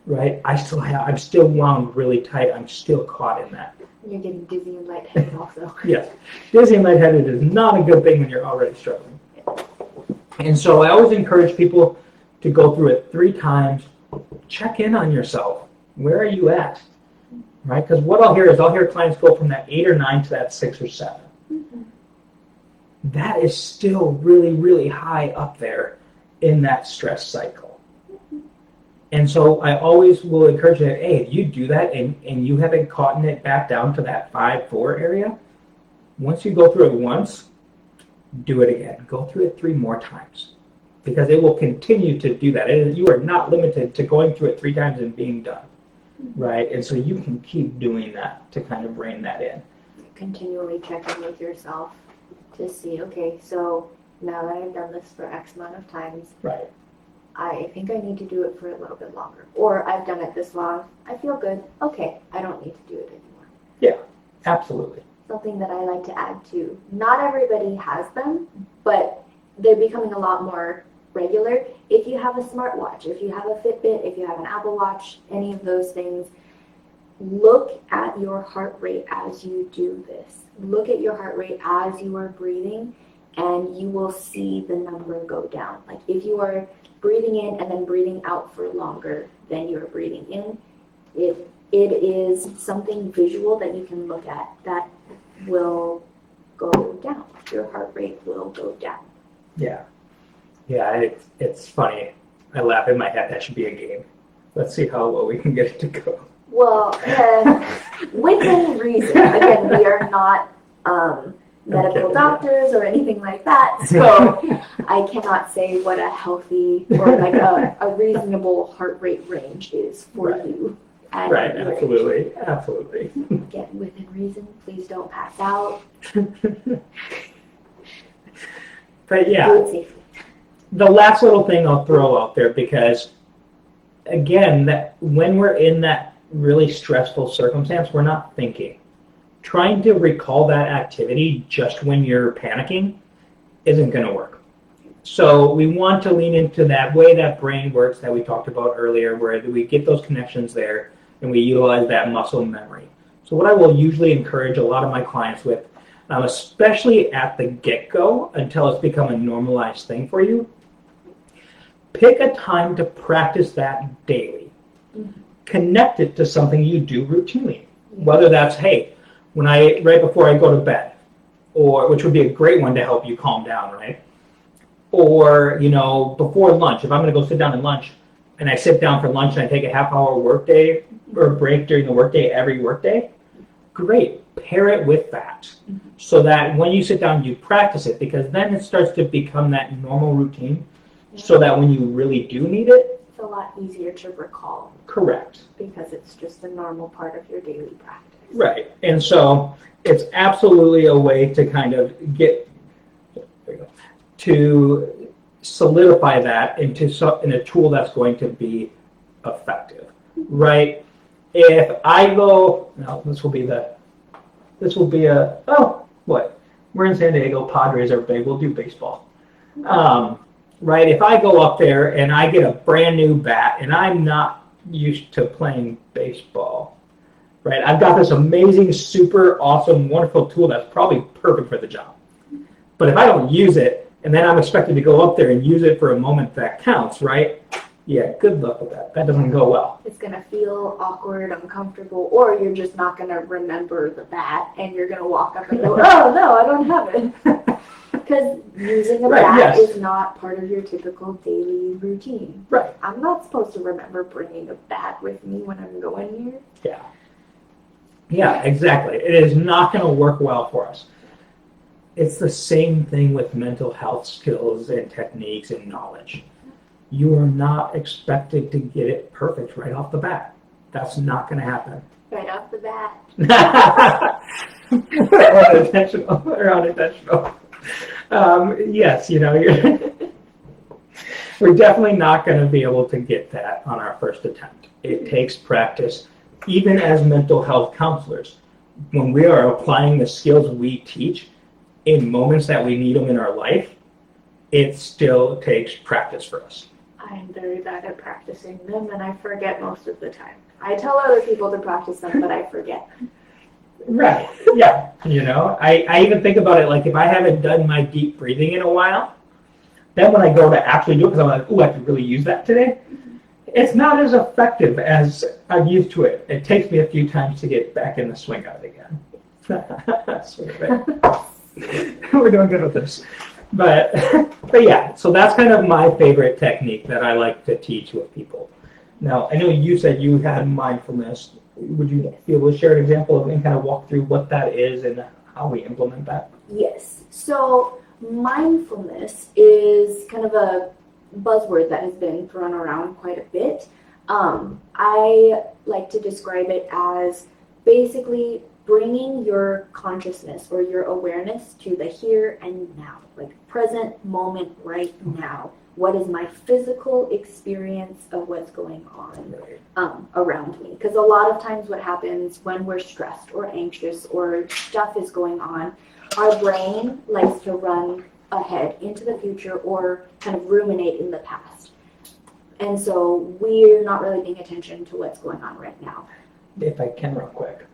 right, I'm still wound really tight. I'm still caught in that. You're getting dizzy and lightheaded also. Yes, dizzy and lightheaded is not a good thing when you're already struggling. And so I always encourage people to go through it 3 times. Check in on yourself. Where are you at? Right? Because what I'll hear clients go from that 8 or 9 to that 6 or 7. Mm-hmm. That is still really, really high up there in that stress cycle. Mm-hmm. And so I always will encourage that, hey, if you do that and you haven't caught it back down to that 5-4 area, once you go through it once, do it again. Go through it 3 more times. Because it will continue to do that. You are not limited to going through it 3 times and being done. Right? And so you can keep doing that to kind of rein that in. Continually check in with yourself to see, okay, so now that I've done this for X amount of times, right, I think I need to do it for a little bit longer. Or I've done it this long, I feel good, okay, I don't need to do it anymore. Yeah, absolutely. Something that I like to add to, not everybody has them, but they're becoming a lot more regular. If you have a smartwatch, if you have a Fitbit, if you have an Apple Watch, any of those things, look at your heart rate as you do this. Look at your heart rate as you are breathing, and you will see the number go down. Like if you are breathing in and then breathing out for longer than you're breathing in, it is something visual that you can look at that will go down. Your heart rate will go down. Yeah. Yeah, it's funny. I laugh in my head. That should be a game. Let's see how well we can get it to go. Well, within reason. Again, we are not medical doctors or anything like that, so I cannot say what a healthy or like a reasonable heart rate range is for you. Right, absolutely, absolutely. Again, within reason. Please don't pass out. But yeah. Do it safely. The last little thing I'll throw out there, because again, that when we're in that really stressful circumstance, we're not thinking. Trying to recall that activity just when you're panicking isn't going to work. So we want to lean into that way that brain works that we talked about earlier, where we get those connections there and we utilize that muscle memory. So what I will usually encourage a lot of my clients with, especially at the get-go until it's become a normalized thing for you, pick a time to practice that daily. Mm-hmm. Connect it to something you do routinely. Whether that's, hey, right before I go to bed, or which would be a great one to help you calm down, right? Or, before lunch, if I'm going to go sit down and lunch, and I sit down for lunch and I take a half-hour workday or break during the workday every workday, great. Pair it with that, so that when you sit down, you practice it, because then it starts to become that normal routine. So that when you really do need it, it's a lot easier to recall. Correct. Because it's just a normal part of your daily practice. Right. And so it's absolutely a way to kind of to solidify that into in a tool that's going to be effective, right? If I go, now we're in San Diego, Padres are big, we'll do baseball. Right, if I go up there and I get a brand new bat and I'm not used to playing baseball, right? I've got this amazing, super awesome, wonderful tool that's probably perfect for the job. But if I don't use it and then I'm expected to go up there and use it for a moment that counts, right? Yeah, good luck with that. That doesn't go well. It's going to feel awkward, uncomfortable, or you're just not going to remember the bat and you're going to walk up and go, oh, no, I don't have it. Because using a bat is not part of your typical daily routine. Right. I'm not supposed to remember bringing a bat with me when I'm going here. Yeah. Yeah, exactly. It is not going to work well for us. It's the same thing with mental health skills and techniques and knowledge. You are not expected to get it perfect right off the bat. That's not going to happen. Right off the bat. unintentional or unintentional. Yes, we're definitely not going to be able to get that on our first attempt. It takes practice, even as mental health counselors. When we are applying the skills we teach in moments that we need them in our life, it still takes practice for us. I'm very bad at practicing them, and I forget most of the time. I tell other people to practice them, but I forget. Right. Yeah. I even think about it like if I haven't done my deep breathing in a while, then when I go to actually do it, because I'm like, oh, I could really use that today, it's not as effective as I'm used to it. It takes me a few times to get back in the swing of it again. We're doing good with this. But yeah, so that's kind of my favorite technique that I like to teach with people. Now, I know you said you had mindfulness. Would you be able to share an example of and kind of walk through what that is and how we implement that? Yes. So mindfulness is kind of a buzzword that has been thrown around quite a bit. I like to describe it as basically bringing your consciousness or your awareness to the here and now, like present moment right now. What is my physical experience of what's going on around me? Because a lot of times what happens when we're stressed or anxious or stuff is going on, our brain likes to run ahead into the future or kind of ruminate in the past. And so we're not really paying attention to what's going on right now. If I can real quick.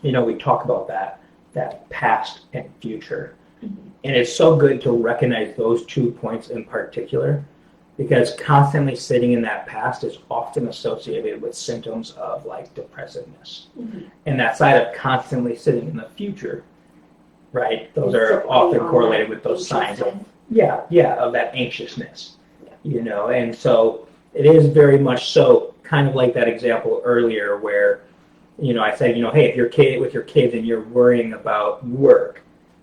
We talk about that past and future. Mm-hmm. And it's so good to recognize those 2 points in particular, because constantly sitting in that past is often associated with symptoms of like depressiveness. Mm-hmm. And that side of constantly sitting in the future, right? Those are often correlated with those signs of of that anxiousness. Yeah. And so it is very much so kind of like that example earlier where I said, hey, if you're with your kids and you're worrying about work,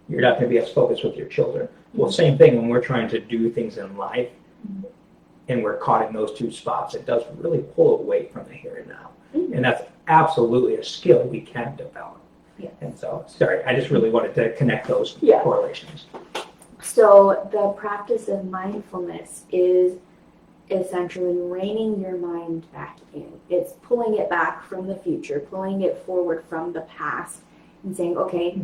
you're not going to be as focused with your children. Mm-hmm. Well, same thing when we're trying to do things in life and we're caught in those 2 spots, it does really pull away from the here and now. Mm-hmm. And that's absolutely a skill we can develop. Yeah. And so, sorry, I just really wanted to connect those correlations. So the practice of mindfulness is essentially reining your mind back in. It's pulling it back from the future, pulling it forward from the past, and saying, okay,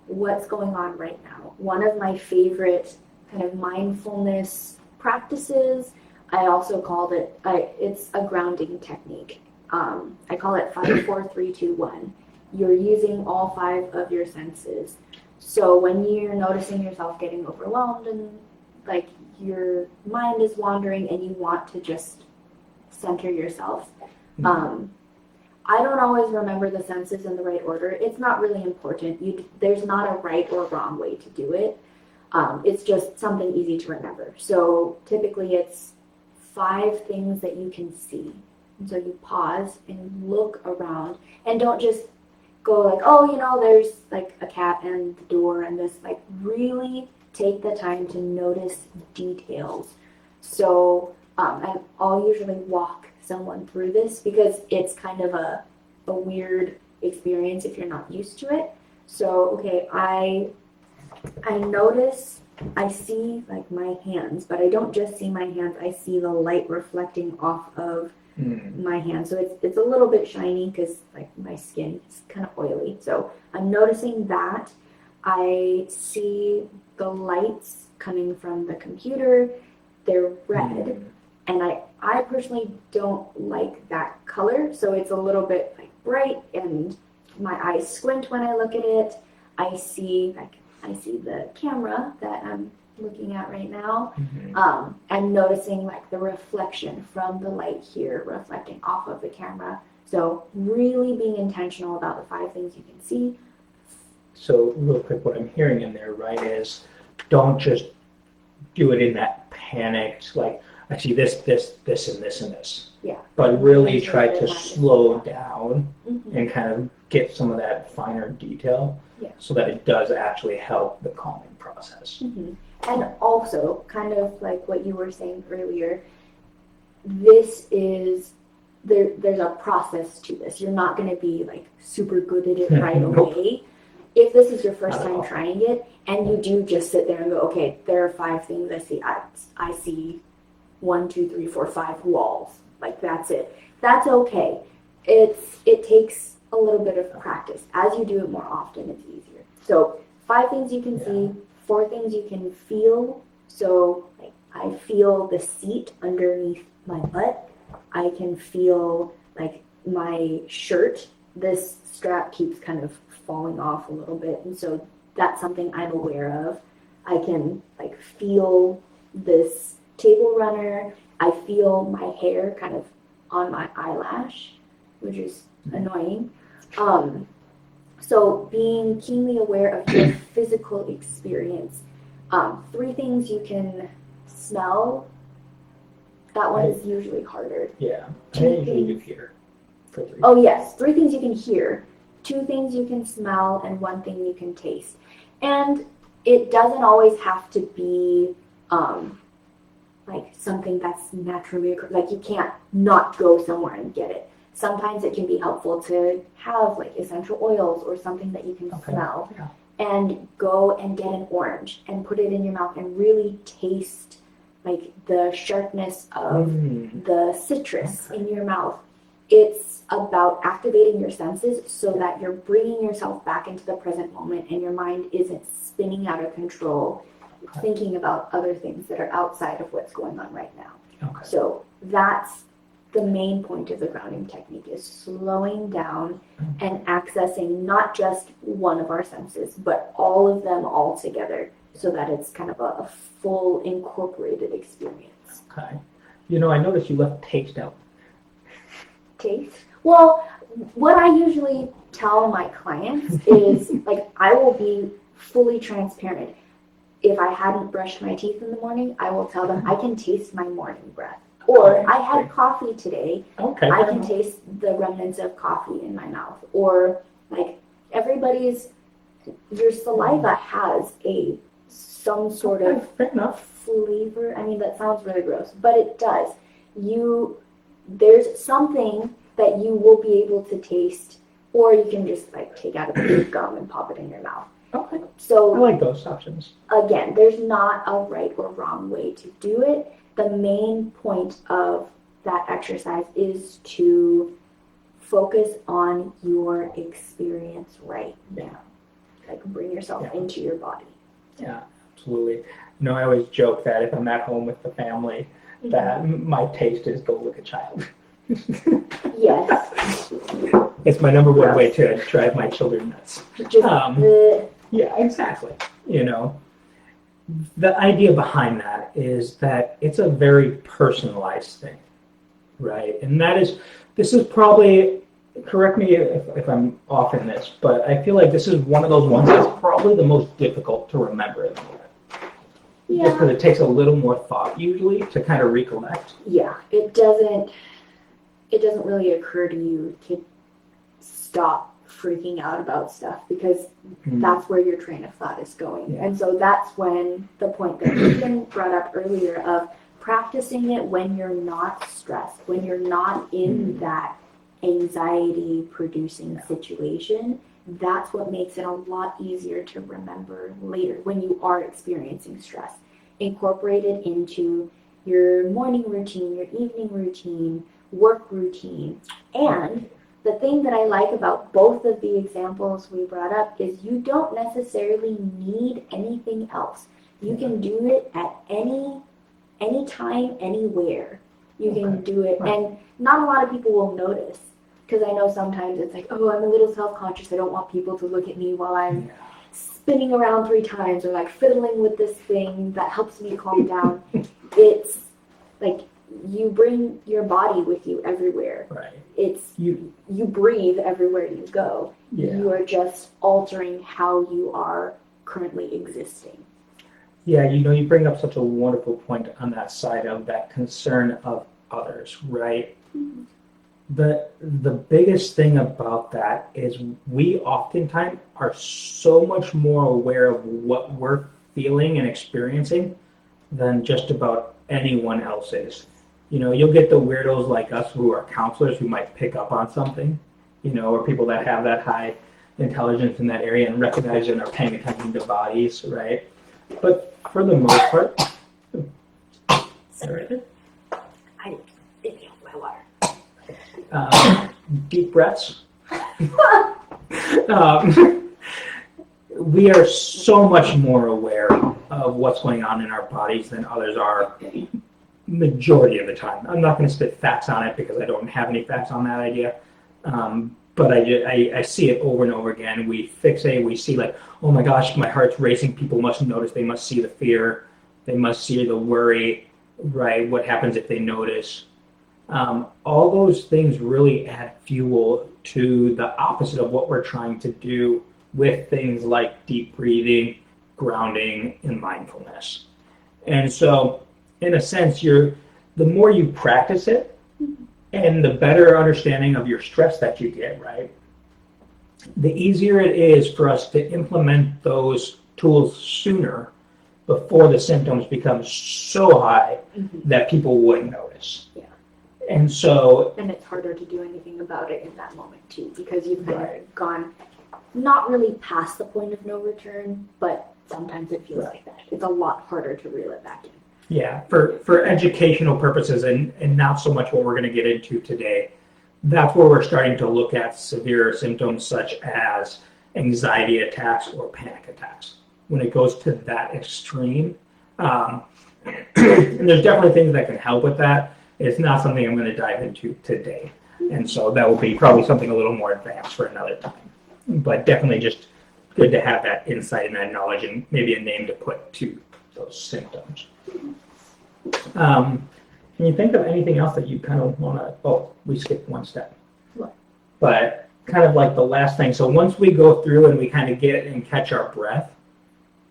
what's going on right now? One of my favorite kind of mindfulness practices, I also called it, it's a grounding technique. I call it 5, 4, 3, 2, 1. You're using all 5 of your senses. So when you're noticing yourself getting overwhelmed and like your mind is wandering and you want to just center yourself. I don't always remember the senses in the right order. It's not really important. There's not a right or wrong way to do it. It's just something easy to remember. So typically it's 5 things that you can see. And so you pause and look around and don't just go like, oh, there's like a cat and the door and this, like really take the time to notice details. So and I'll usually walk someone through this because it's kind of a weird experience if you're not used to it. So, okay, I notice, I see like my hands, but I don't just see my hands, I see the light reflecting off of my hands. So it's a little bit shiny because like my skin is kind of oily. So I'm noticing that. I see the lights coming from the computer. They're red. And I personally don't like that color. So it's a little bit like bright and my eyes squint when I look at it. I see the camera that I'm looking at right now. And noticing like the reflection from the light here reflecting off of the camera. So really being intentional about the 5 things you can see. So real quick, what I'm hearing in there, right, is don't just do it in that panicked, like, I see this, and this. Yeah. But really try to slow down and kind of get some of that finer detail so that it does actually help the calming process. And also, kind of like what you were saying earlier, this is there's a process to this. You're not going to be like super good at it right Nope. away. If this is your first Not at time all. trying it, and you do just sit there and go, okay, there are 5 things I see. I see 1, 2, 3, 4, 5 walls. Like that's it. That's okay. It takes a little bit of practice. As you do it more often, it's easier. So 5 things you can see, 4 things you can feel. So like I feel the seat underneath my butt. I can feel like my shirt, this strap keeps kind of falling off a little bit, and so that's something I'm aware of. I can like feel this table runner. I feel my hair kind of on my eyelash, which is annoying. So being keenly aware of your physical experience. 3 things you can smell. That one is usually harder. Yeah, I 2 usually do things. here for 3. Oh yes, 3 things you can hear, 2 things you can smell, and 1 thing you can taste. And it doesn't always have to be like something that's naturally like you can't not go somewhere and get it. Sometimes it can be helpful to have like essential oils or something that you can smell, and go and get an orange and put it in your mouth and really taste like the sharpness of the citrus in your mouth. It's about activating your senses so that you're bringing yourself back into the present moment and your mind isn't spinning out of control, thinking about other things that are outside of what's going on right now. Okay. So that's the main point of the grounding technique, is slowing down and accessing not just one of our senses, but all of them all together, so that it's kind of a full incorporated experience. Okay. You know, I noticed you left taste out. Taste? Well, what I usually tell my clients is, like, I will be fully transparent. If I hadn't brushed my teeth in the morning, I will tell them I can taste my morning breath. Or I had coffee today. Okay. I can taste the remnants of coffee in my mouth. Or like your saliva has some sort of fair enough flavor. I mean, that sounds really gross, but it does. There's something that you will be able to taste, or you can just like take out a piece of gum and pop it in your mouth. Okay. So I like those options. Again, there's not a right or wrong way to do it. The main point of that exercise is to focus on your experience right now. Like bring yourself into your body. Yeah, absolutely. You know, I always joke that if I'm at home with the family, that my taste is go lick a child. Yes. It's my number one way to drive my children nuts. Yeah, exactly. You know, the idea behind that is that it's a very personalized thing, right? And this is probably, correct me if I'm off in this, but I feel like this is one of those ones that's probably the most difficult to remember in the moment. Yeah. Just because it takes a little more thought usually to kind of recollect. Yeah, it doesn't really occur to you to stop freaking out about stuff, because that's where your train of thought is going. And so that's when the point that Keegan brought up earlier of practicing it when you're not stressed, when you're not in that anxiety producing situation, that's what makes it a lot easier to remember later when you are experiencing stress. Incorporate it into your morning routine, your evening routine, work routine. And the thing that I like about both of the examples we brought up is you don't necessarily need anything else. You can do it at any time, anywhere. You can do it, and not a lot of people will notice, because I know sometimes it's like, oh, I'm a little self-conscious. I don't want people to look at me while I'm spinning around 3 times or like fiddling with this thing that helps me calm down. It's like you bring your body with you everywhere. Right. It's you breathe everywhere you go. Yeah. You are just altering how you are currently existing. Yeah, you know, you bring up such a wonderful point on that side of that concern of others, right? Mm-hmm. The biggest thing about that is we oftentimes are so much more aware of what we're feeling and experiencing than just about anyone else is. You'll get the weirdos like us who are counselors who might pick up on something, or people that have that high intelligence in that area and recognize and are paying attention to bodies, right? But for the most part, sorry. I didn't know my water. Deep breaths. We are so much more aware of what's going on in our bodies than others are majority of the time. I'm not going to spit facts on it because I don't have any facts on that idea. But I see it over and over again. We fixate, we see like, oh my gosh, my heart's racing. People must notice. They must see the fear. They must see the worry, right? What happens if they notice? All those things really add fuel to the opposite of what we're trying to do with things like deep breathing, grounding, and mindfulness. And so, in a sense, the more you practice it, and the better understanding of your stress that you get, right, the easier it is for us to implement those tools sooner before the symptoms become so high that people wouldn't notice. Yeah. And so... And it's harder to do anything about it in that moment, too, because you've kind of gone not really past the point of no return, but sometimes it feels like that. It's a lot harder to reel it back in. Yeah, for educational purposes and not so much what we're going to get into today, that's where we're starting to look at severe symptoms such as anxiety attacks or panic attacks. When it goes to that extreme, and there's definitely things that can help with that. It's not something I'm going to dive into today. And so that will be probably something a little more advanced for another time. But definitely just good to have that insight and that knowledge and maybe a name to put to those symptoms. Can you think of anything else that you kind of want to, we skipped one step. What? But kind of like the last thing. So once we go through and we kind of get and catch our breath,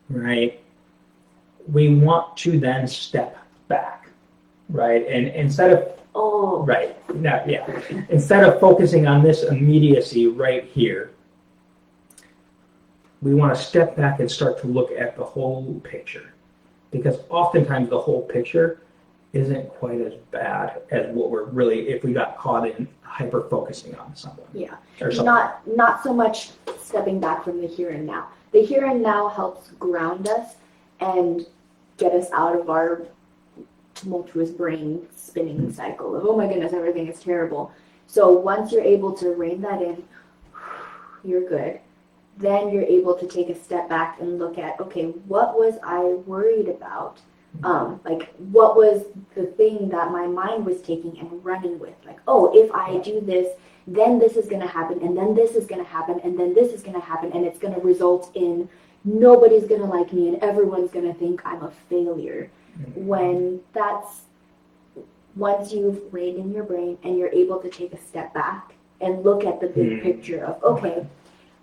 right, we want to then step back, right? And instead of, instead of focusing on this immediacy right here, we want to step back and start to look at the whole picture. Because oftentimes the whole picture isn't quite as bad as what we're really, if we got caught in hyper-focusing on someone. Yeah, or something. Not so much stepping back from the here and now. The here and now helps ground us and get us out of our tumultuous brain spinning cycle of, oh my goodness, everything is terrible. So once you're able to rein that in, you're good. Then you're able to take a step back and look at, okay, what was I worried about? Like, what was the thing that my mind was taking and running with? Like, oh, if I do this, then this is going to happen, and then this is going to happen, and then this is going to happen, and it's going to result in nobody's going to like me, and everyone's going to think I'm a failure. When that's, once you've reined in your brain and you're able to take a step back and look at the big picture of, okay,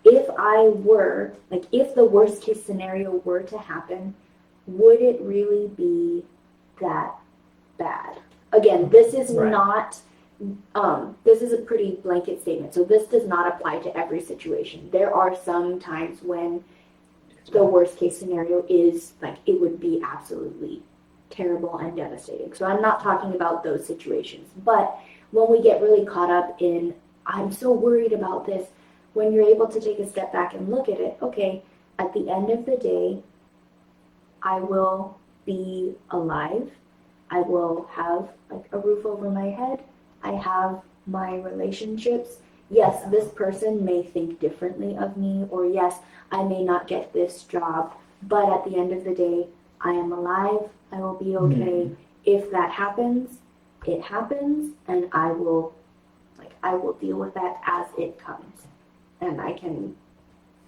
if I were, like, if the worst case scenario were to happen, would it really be that bad? Again, this is not, this is a pretty blanket statement, so this does not apply to every situation. There are some times when the worst case scenario is, like, it would be absolutely terrible and devastating. So I'm not talking about those situations. But when we get really caught up in, I'm so worried about this, when you're able to take a step back and look at it, okay, at the end of the day, I will be alive. I will have, like, a roof over my head. I have my relationships. Yes, this person may think differently of me, or yes, I may not get this job, but at the end of the day, I am alive. I will be okay. If that happens, it happens, and I will deal with that as it comes. And I can,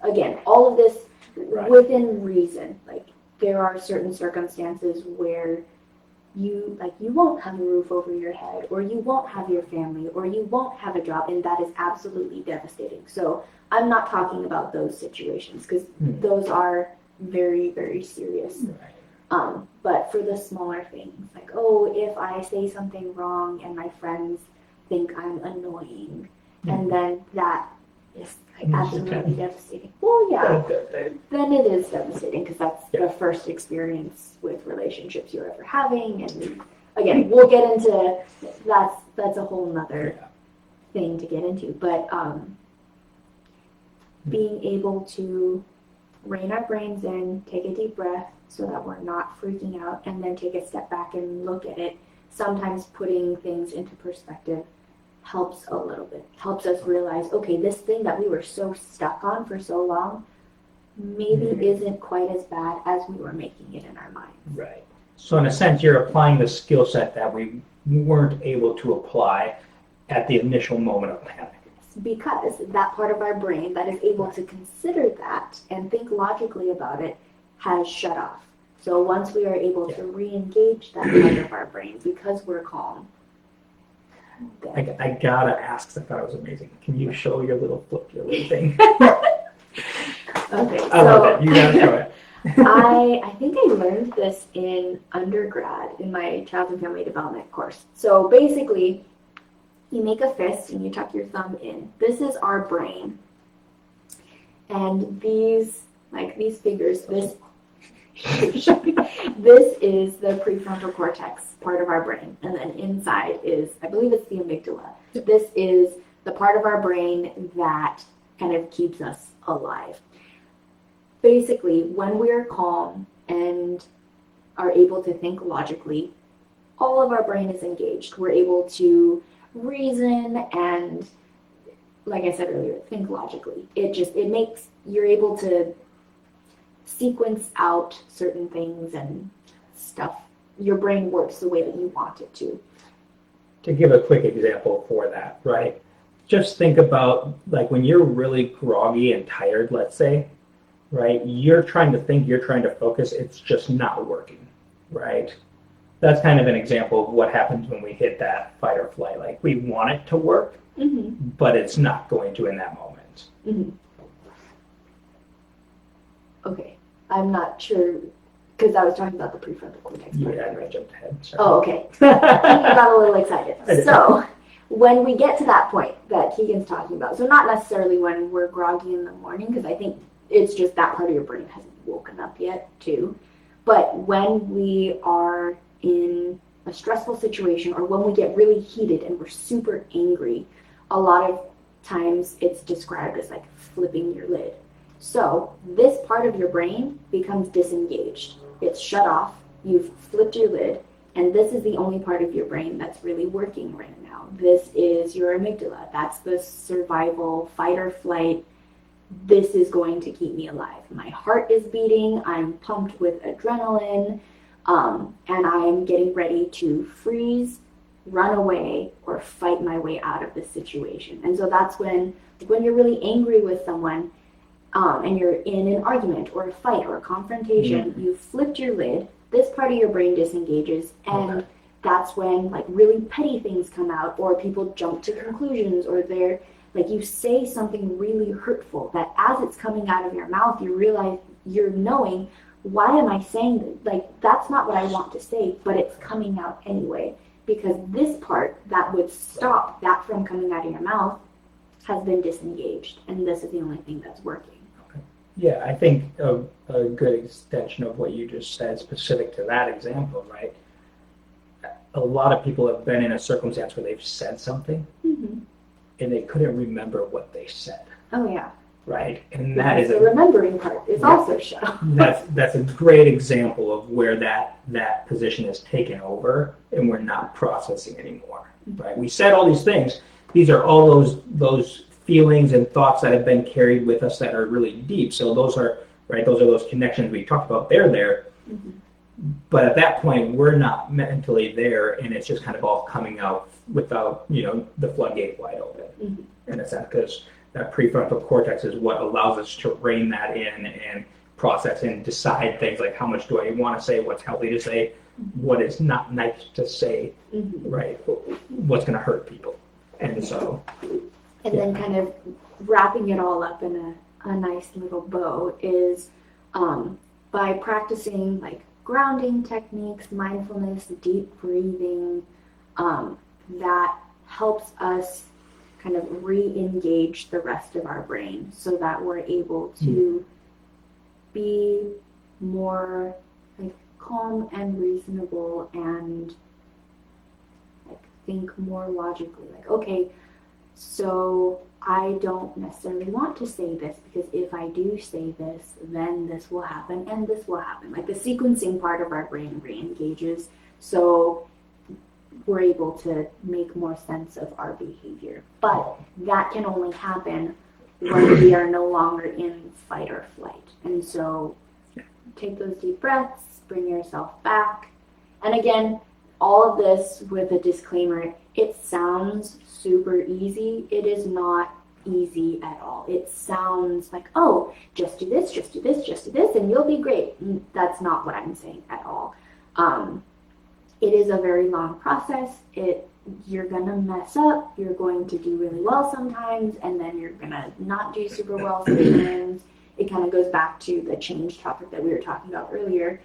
again, all of this within reason. Like, there are certain circumstances where you won't have a roof over your head, or you won't have your family, or you won't have a job, and that is absolutely devastating. So I'm not talking about those situations, because those are very, very serious. But for the smaller things, like, oh, if I say something wrong and my friends think I'm annoying, and then that is, like, absolutely devastating. Well, yeah, then it is devastating, because that's the first experience with relationships you're ever having. And again, we'll get into that's a whole nother thing to get into. But being able to rein our brains in, take a deep breath so that we're not freaking out, and then take a step back and look at it. Sometimes putting things into perspective helps a little bit, helps us realize, okay, this thing that we were so stuck on for so long maybe isn't quite as bad as we were making it in our minds. Right. So in a sense, you're applying the skill set that we weren't able to apply at the initial moment of panic. Because that part of our brain that is able to consider that and think logically about it has shut off. So once we are able to re-engage that part of our brain because we're calm. I gotta ask, I thought it was amazing. Can you show your little flip your little thing? Okay, I love it. You gotta show it. I think I learned this in undergrad in my child and family development course. So basically, you make a fist and you tuck your thumb in. This is our brain. And these figures, this is the prefrontal cortex part of our brain. And then inside is, I believe it's the amygdala. This is the part of our brain that kind of keeps us alive. Basically, when we're calm and are able to think logically, all of our brain is engaged. We're able to reason and, like I said earlier, think logically. It makes, you're able to sequence out certain things and stuff. Your brain works the way that you want it to. To give a quick example for that, right? Just think about, like, when you're really groggy and tired, let's say, right? You're trying to think, you're trying to focus, it's just not working, right? That's kind of an example of what happens when we hit that fight or flight. Like, we want it to work, but it's not going to in that moment. Okay, I'm not sure, because I was talking about the prefrontal cortex. Yeah, I jumped ahead. Sorry. Oh, okay. I got a little excited. So, when we get to that point that Keegan's talking about, so not necessarily when we're groggy in the morning, because I think it's just that part of your brain hasn't woken up yet, too. But when we are in a stressful situation or when we get really heated and we're super angry, a lot of times it's described as like flipping your lid. So this part of your brain becomes disengaged. It's shut off. You've flipped your lid, and this is the only part of your brain that's really working right now. This is your amygdala. That's the survival, fight or flight. This is going to keep me alive. My heart is beating. I'm pumped with adrenaline, and I'm getting ready to freeze, run away, or fight my way out of this situation. And so that's when you're really angry with someone, and you're in an argument or a fight or a confrontation, you've flipped your lid, this part of your brain disengages, and that's when like really petty things come out, or people jump to conclusions, or they're like, you say something really hurtful that as it's coming out of your mouth, you realize you're knowing, why am I saying this? Like, that's not what I want to say, but it's coming out anyway, because this part that would stop that from coming out of your mouth has been disengaged, and this is the only thing that's working. Yeah, I think a good extension of what you just said, specific to that example, right? A lot of people have been in a circumstance where they've said something, and they couldn't remember what they said. Oh yeah. Right, and Because that is the remembering part is also shut off. That's a great example of where that position is taken over, and we're not processing anymore. Right, we said all these things. These are all those feelings and thoughts that have been carried with us that are really deep. So those are those connections we talked about. They're there, but at that point we're not mentally there, and it's just kind of all coming out without the floodgate wide open in a sense, because that prefrontal cortex is what allows us to rein that in and process and decide things like, how much do I want to say, what's healthy to say, what is not nice to say, right? What's going to hurt people, and so. And then kind of wrapping it all up in a nice little bow is by practicing like grounding techniques, mindfulness, deep breathing, that helps us kind of re-engage the rest of our brain so that we're able to be more like calm and reasonable and think more logically. Like, okay, so I don't necessarily want to say this because if I do say this, then this will happen and this will happen. Like the sequencing part of our brain re-engages, so we're able to make more sense of our behavior. But that can only happen when we are no longer in fight or flight. And so take those deep breaths, bring yourself back. And again, all of this with a disclaimer, it sounds super easy. It is not easy at all. It sounds like, oh, just do this, just do this, just do this, and you'll be great. That's not what I'm saying at all. It is a very long process. You're gonna mess up. You're going to do really well sometimes, and then you're gonna not do super well sometimes. It kind of goes back to the change topic that we were talking about earlier.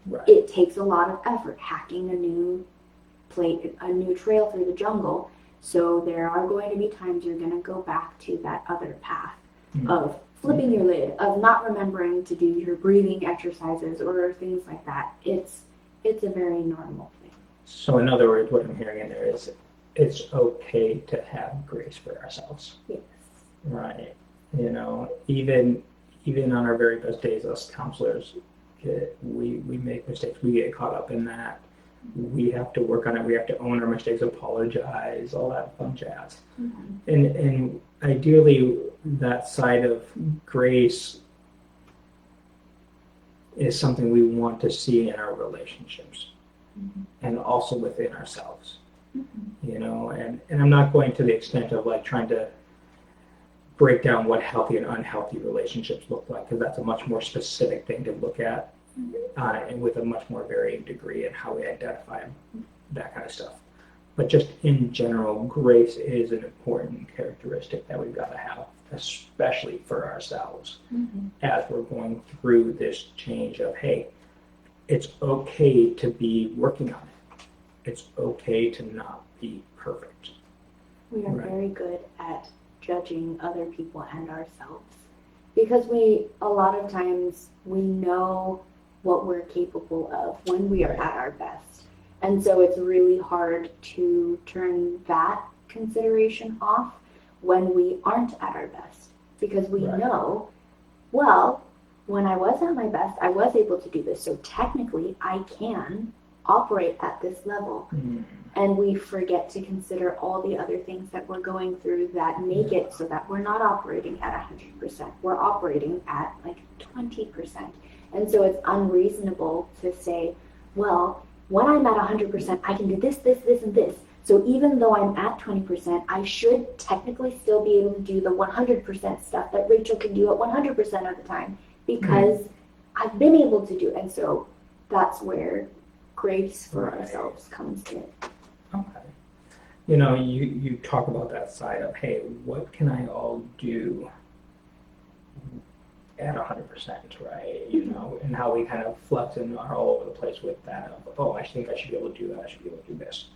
Right. It takes a lot of effort hacking a new trail through the jungle. So there are going to be times you're going to go back to that other path of flipping your lid, of not remembering to do your breathing exercises or things like that. It's a very normal thing. So in other words, what I'm hearing in there is it's okay to have grace for ourselves. Yes. Right. You know, even on our very best days as counselors, we make mistakes. We get caught up in that. We have to work on it. We have to own our mistakes, apologize, all that fun jazz. And ideally, that side of grace is something we want to see in our relationships and also within ourselves. You know, and I'm not going to the extent of like trying to break down what healthy and unhealthy relationships look like, because that's a much more specific thing to look at. And with a much more varying degree in how we identify that kind of stuff. But just in general, grace is an important characteristic that we've got to have, especially for ourselves, as we're going through this change of, hey, it's okay to be working on it. It's okay to not be perfect. We are very good at judging other people and ourselves because a lot of times we know what we're capable of when we are at our best. And so it's really hard to turn that consideration off when we aren't at our best, because we know, well, when I was at my best, I was able to do this. So technically I can operate at this level. And we forget to consider all the other things that we're going through that make it so that we're not operating at 100%. We're operating at like 20%. And so it's unreasonable to say, well, when I'm at 100%, I can do this, this, this, and this. So even though I'm at 20%, I should technically still be able to do the 100% stuff that Rachel can do at 100% of the time because I've been able to do it. And so that's where grace for ourselves comes in. Okay. You know, you talk about that side of, hey, what can I all do at 100%, right? You know, and how we kind of flex and are all over the place with that of, oh, I think I should be able to do that, I should be able to do this.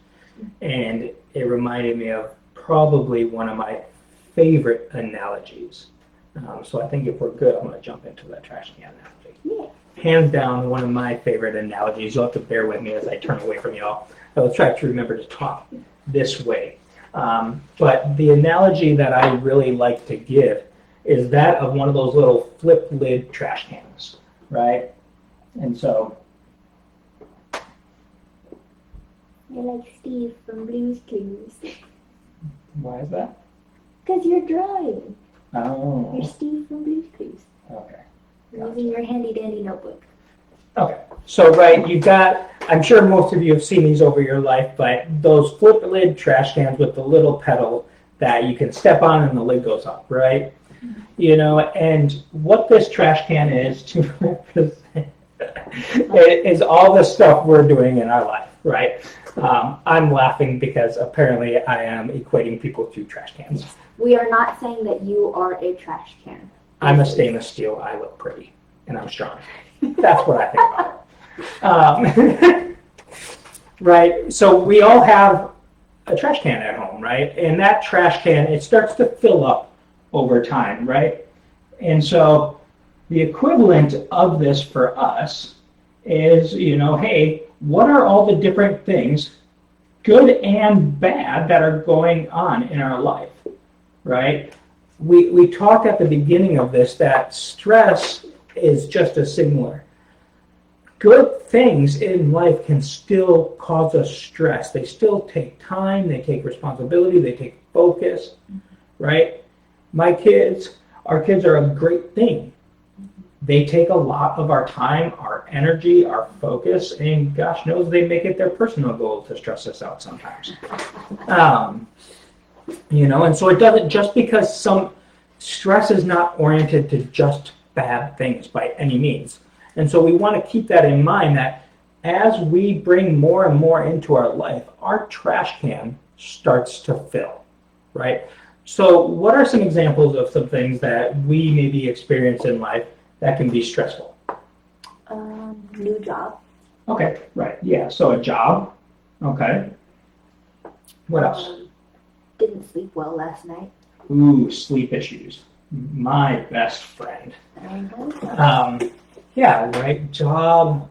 And it reminded me of probably one of my favorite analogies. So I think if we're good, I'm going to jump into that trash can analogy. Hands down, one of my favorite analogies. You'll have to bear with me as I turn away from y'all. I will try to remember to talk this way. But the analogy that I really like to give is that of one of those little flip lid trash cans, right? And so You're like Steve from Blue's Clues. why is that? Because you're drawing. Oh. You're Steve from Blue's Clues. Okay. You're using your handy dandy notebook. Okay. So, right, you've got, I'm sure most of you have seen these over your life, but those flip lid trash cans with the little pedal that you can step on and the lid goes up, right? You know, and what this trash can is to represent is all the stuff we're doing in our life, right? I'm laughing because apparently I am equating people to trash cans. We are not saying that you are a trash can. I'm a stainless steel. I look pretty, and I'm strong. That's what I think about it. Right? So we all have a trash can at home, right? And that trash can, it starts to fill up over time, right? And so the equivalent of this for us is, you know, hey, what are all the different things, good and bad, that are going on in our life, right? We talked at the beginning of this that stress is just a signaler. Good things in life can still cause us stress. They still take time, they take responsibility, they take focus, right? Our kids are a great thing. They take a lot of our time, our energy, our focus, and gosh knows they make it their personal goal to stress us out sometimes. And so it doesn't, just because some stress is not oriented to just bad things by any means. And so we want to keep that in mind, that as we bring more and more into our life, our trash can starts to fill, right? So what are some examples of some things that we maybe experience in life that can be stressful? New job. Okay, right, yeah, so a job, okay. What else? Didn't sleep well last night. Ooh, sleep issues. My best friend. Yeah, right, job,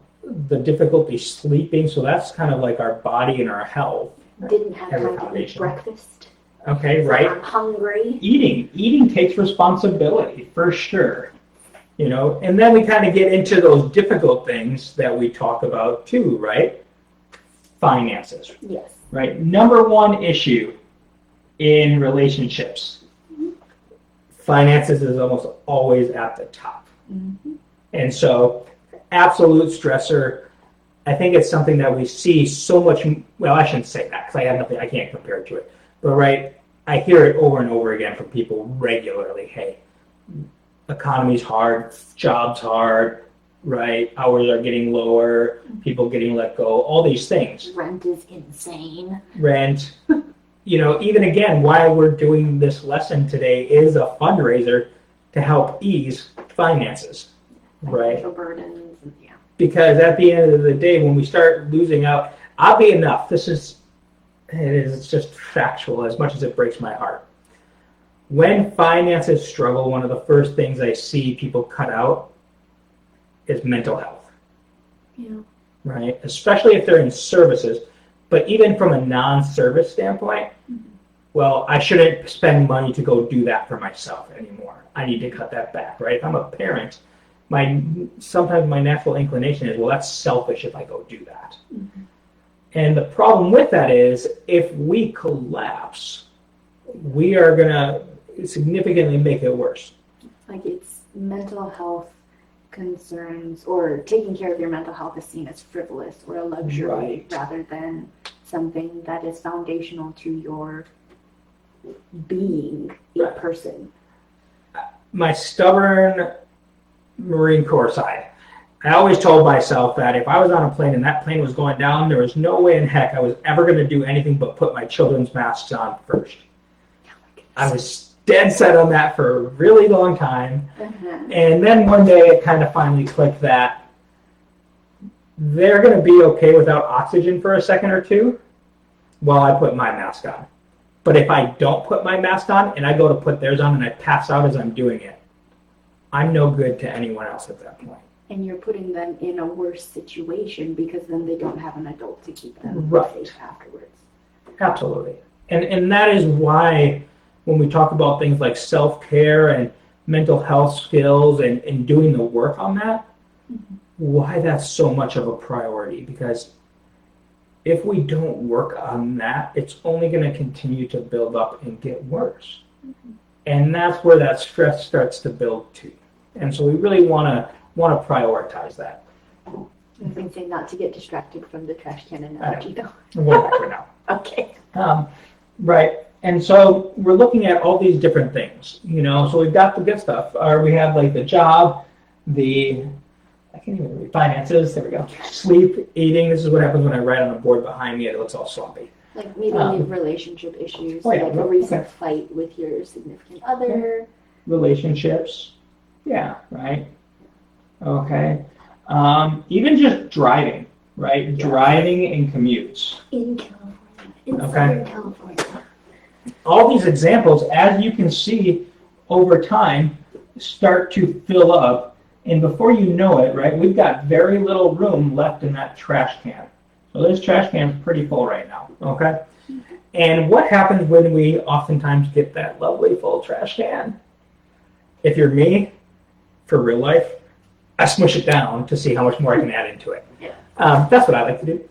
the difficulty sleeping, so that's kind of like our body and our health. Didn't have time to eat breakfast. Okay, So right. I'm hungry. Eating takes responsibility, for sure. And then we kind of get into those difficult things that we talk about too, right? Finances. Yes. Right? Number one issue in relationships. Finances is almost always at the top. Mm-hmm. And so, absolute stressor. I think it's something that we see so much. Well, I shouldn't say that because I have nothing. I can't compare it to it. But right, I hear it over and over again from people regularly. Hey, economy's hard, jobs hard, right? Hours are getting lower, people getting let go, all these things. Rent is insane. Rent. Even again, why we're doing this lesson today is a fundraiser to help ease finances, right? Financial burdens, yeah. Because at the end of the day, when we start losing out, oddly enough, it's just factual as much as it breaks my heart. When finances struggle, one of the first things I see people cut out is mental health. Yeah. Right? Especially if they're in services. But even from a non-service standpoint, well, I shouldn't spend money to go do that for myself anymore. I need to cut that back, right? If I'm a parent, sometimes my natural inclination is, well, that's selfish if I go do that. Mm-hmm. And the problem with that is, if we collapse, we are going to significantly make it worse. Like, it's mental health concerns, or taking care of your mental health is seen as frivolous or a luxury, right, rather than something that is foundational to your being a person. My stubborn Marine Corps side, I always told myself that if I was on a plane and that plane was going down, there was no way in heck I was ever going to do anything but put my children's masks on first. I was dead set on that for a really long time. And then one day it kind of finally clicked that they're going to be okay without oxygen for a second or two while I put my mask on. But if I don't put my mask on and I go to put theirs on and I pass out as I'm doing it, I'm no good to anyone else at that point. And you're putting them in a worse situation because then they don't have an adult to keep them safe afterwards. Absolutely. And that is why when we talk about things like self-care and mental health skills and doing the work on that, why that's so much of a priority. Because if we don't work on that, it's only going to continue to build up and get worse. And that's where that stress starts to build too. And so we really want to prioritize that. I was going to say not to get distracted from the trash can analogy, though. We're back right now. Okay. Right. And so we're looking at all these different things, so we've got the good stuff. Or we have like the job, I can't even read, finances, there we go. Sleep, eating, this is what happens when I write on a board behind me and it looks all sloppy. Like maybe relationship issues, like a recent fight with your significant other. Relationships, yeah, right. Okay. Even just driving, right? Yes. Driving in commutes. In California, in Southern California. All these examples, as you can see over time, start to fill up. And before you know it, right, we've got very little room left in that trash can. Well, this trash can's pretty full right now, okay? And what happens when we oftentimes get that lovely full trash can? If you're me, for real life, I smush it down to see how much more I can add into it. Yeah. That's what I like to do.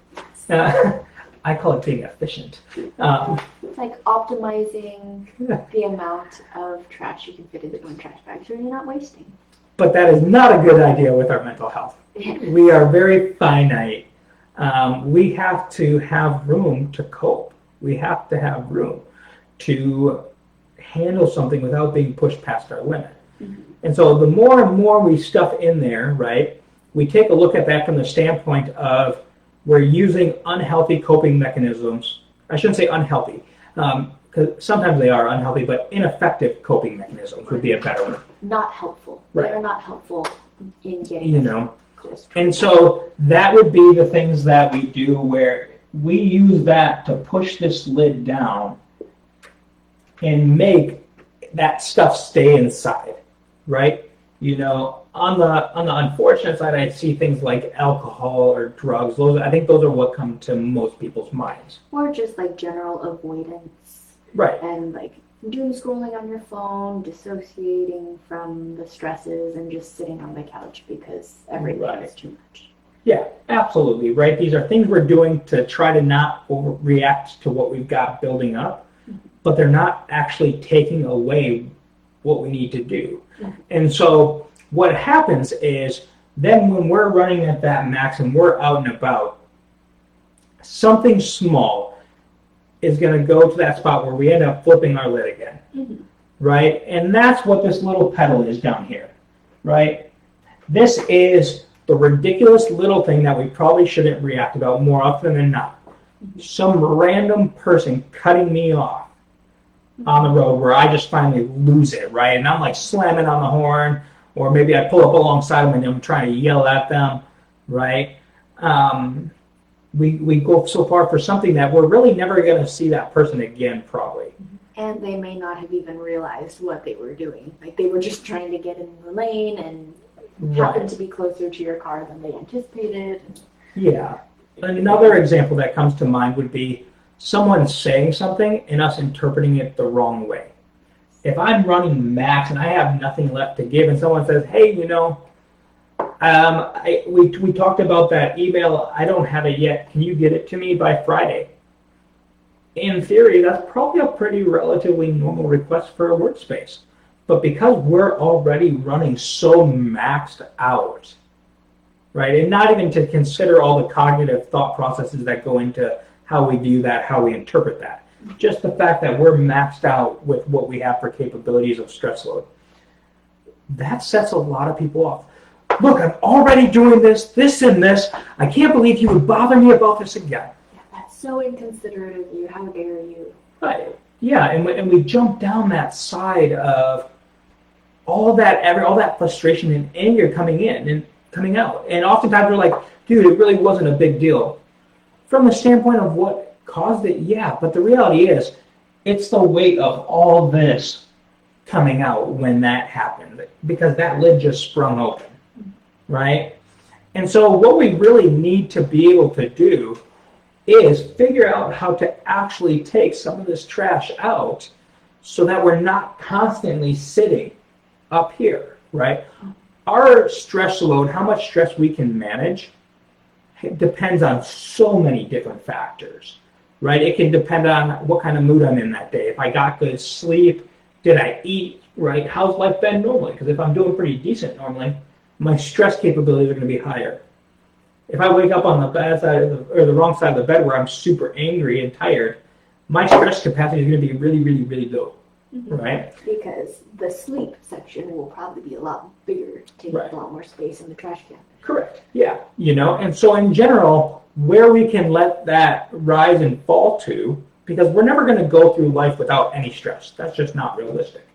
I call it being efficient. Like optimizing the amount of trash you can fit into one trash bag so you're not wasting. But that is not a good idea with our mental health. We are very finite. We have to have room to cope. We have to have room to handle something without being pushed past our limit. Mm-hmm. And so the more and more we stuff in there, right, we take a look at that from the standpoint of we're using unhealthy coping mechanisms. I shouldn't say unhealthy, because sometimes they are unhealthy, but ineffective coping mechanisms would be a better word. Not helpful. Right. They're not helpful in getting close to. And so that would be the things that we do where we use that to push this lid down and make that stuff stay inside, right? On the unfortunate side, I see things like alcohol or drugs. I think those are what come to most people's minds. Or just like general avoidance. Right. And like doom scrolling on your phone, dissociating from the stresses, and just sitting on the couch because everything is too much. Yeah, absolutely, right? These are things we're doing to try to not overreact to what we've got building up, but they're not actually taking away what we need to do. And so what happens is then when we're running at that max and we're out and about, something small is going to go to that spot where we end up flipping our lid again, right? And that's what this little pedal is down here, right? This is the ridiculous little thing that we probably shouldn't react about more often than not. Some random person cutting me off on the road where I just finally lose it, right? And I'm like slamming on the horn, or maybe I pull up alongside them and I'm trying to yell at them, right? We go so far for something that we're really never going to see that person again, probably. And they may not have even realized what they were doing. Like they were just trying to get in the lane and happened to be closer to your car than they anticipated. Yeah. Another example that comes to mind would be someone saying something and us interpreting it the wrong way. If I'm running max and I have nothing left to give and someone says, hey, we talked about that email, I don't have it yet, can you get it to me by Friday? In theory, that's probably a pretty relatively normal request for a workspace. But because we're already running so maxed out, right, and not even to consider all the cognitive thought processes that go into how we view that, how we interpret that, just the fact that we're maxed out with what we have for capabilities of stress load, that sets a lot of people off. Look, I'm already doing this, and this. I can't believe you would bother me about this again. Yeah, that's so inconsiderate of you. How dare you? Right. Yeah, and we jump down that side of all that frustration and anger coming in and coming out. And oftentimes we're like, dude, it really wasn't a big deal. From the standpoint of what caused it, yeah, but the reality is it's the weight of all this coming out when that happened, because that lid just sprung open, right? And so what we really need to be able to do is figure out how to actually take some of this trash out so that we're not constantly sitting up here, right? Our stress load, how much stress we can manage, it depends on so many different factors, right? It can depend on what kind of mood I'm in that day. If I got good sleep, did I eat, right? How's life been normally? Because if I'm doing pretty decent normally, my stress capabilities are going to be higher. If I wake up on the bad side or the wrong side of the bed where I'm super angry and tired, my stress capacity is going to be really, really, really low, right? Because the sleep section will probably be a lot bigger, taking a lot more space in the trash can. Correct. Yeah. And so in general, where we can let that rise and fall to, because we're never going to go through life without any stress. That's just not realistic,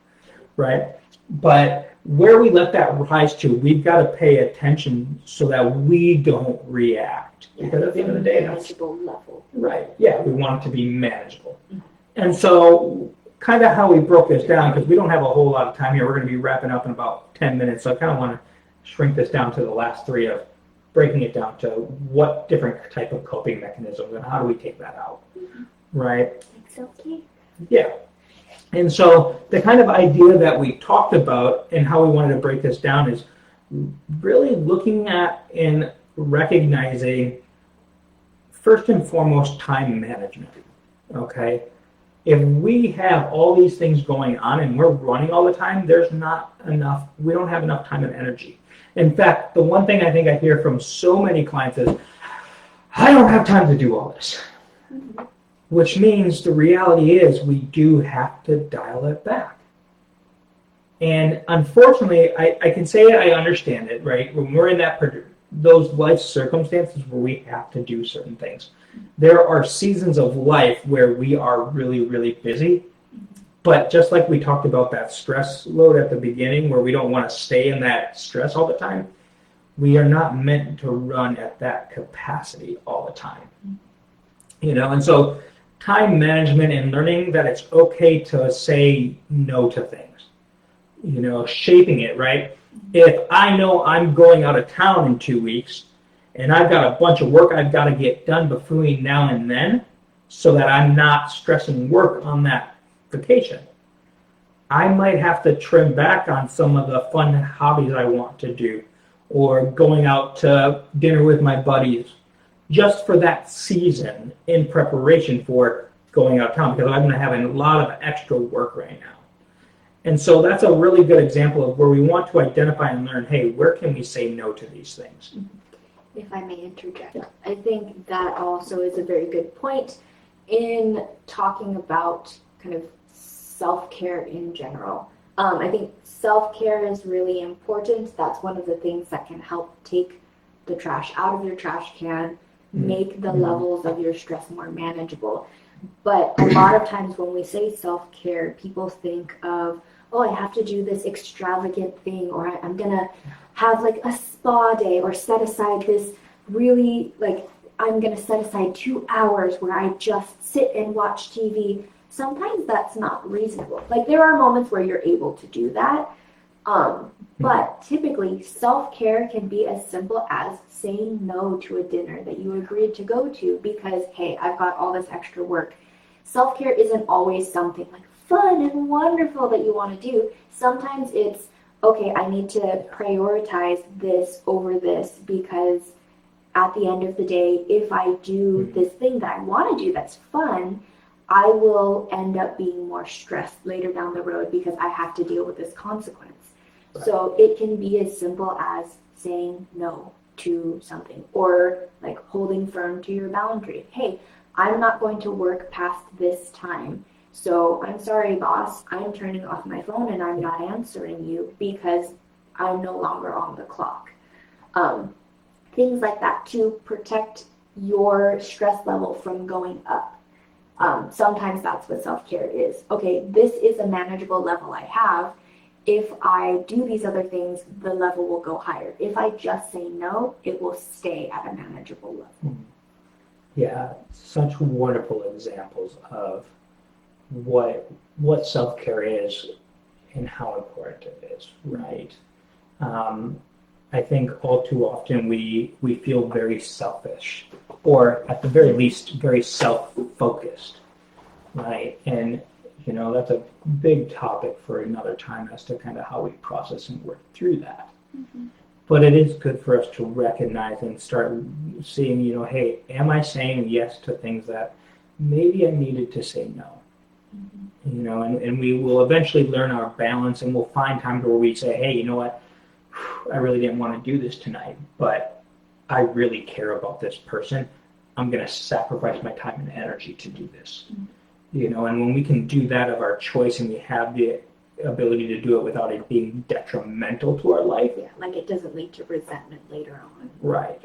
right? But where we let that rise to, we've got to pay attention so that we don't react. Because at the end of the day, that's manageable level. Right. Yeah, we want it to be manageable. And so kind of how we broke this down, because we don't have a whole lot of time here. We're going to be wrapping up in about 10 minutes. So I kind of want to shrink this down to the last 3 of breaking it down to what different type of coping mechanisms and how do we take that out, right? Like self-care. Yeah. And so the kind of idea that we talked about and how we wanted to break this down is really looking at and recognizing, first and foremost, time management, okay? If we have all these things going on and we're running all the time, there's not enough, we don't have enough time and energy. In fact, the one thing I think I hear from so many clients is, I don't have time to do all this. Mm-hmm. Which means the reality is we do have to dial it back. And unfortunately, I can say I understand it, right? When we're in those life circumstances where we have to do certain things. There are seasons of life where we are really, really busy. But just like we talked about that stress load at the beginning where we don't want to stay in that stress all the time, we are not meant to run at that capacity all the time. And so time management and learning that it's okay to say no to things, shaping it, right? If I know I'm going out of town in 2 weeks and I've got a bunch of work I've got to get done between now and then so that I'm not stressing work on that vacation, I might have to trim back on some of the fun hobbies I want to do or going out to dinner with my buddies just for that season in preparation for going out of town because I'm having a lot of extra work right now. And so that's a really good example of where we want to identify and learn, hey, where can we say no to these things? If I may interject, I think that also is a very good point in talking about kind of self-care in general. I think self-care is really important. That's one of the things that can help take the trash out of your trash can, make the levels of your stress more manageable. But a lot of times when we say self-care, people think of, oh, I have to do this extravagant thing, or I'm going to have like a spa day, or set aside this really, I'm going to set aside 2 hours where I just sit and watch TV. Sometimes that's not reasonable. There are moments where you're able to do that. But typically, self-care can be as simple as saying no to a dinner that you agreed to go to because, hey, I've got all this extra work. Self-care isn't always something fun and wonderful that you want to do. Sometimes it's, okay, I need to prioritize this over this because at the end of the day, if I do this thing that I want to do that's fun, I will end up being more stressed later down the road because I have to deal with this consequence. Right. So it can be as simple as saying no to something or holding firm to your boundary. Hey, I'm not going to work past this time. So I'm sorry, boss, I'm turning off my phone and I'm not answering you because I'm no longer on the clock. Things like that to protect your stress level from going up. Sometimes that's what self-care is. Okay, this is a manageable level I have. If I do these other things, the level will go higher. If I just say no, it will stay at a manageable level. Yeah, such wonderful examples of what self-care is and how important it is, right? I think all too often we feel very selfish, or at the very least, very self-focused, right? And that's a big topic for another time as to kind of how we process and work through that. Mm-hmm. But it is good for us to recognize and start seeing, hey, am I saying yes to things that maybe I needed to say no? Mm-hmm. And we will eventually learn our balance, and we'll find times where we say, hey, you know what? I really didn't want to do this tonight, but I really care about this person. I'm going to sacrifice my time and energy to do this. Mm-hmm. And when we can do that of our choice and we have the ability to do it without it being detrimental to our life. Yeah, it doesn't lead to resentment later on. Right.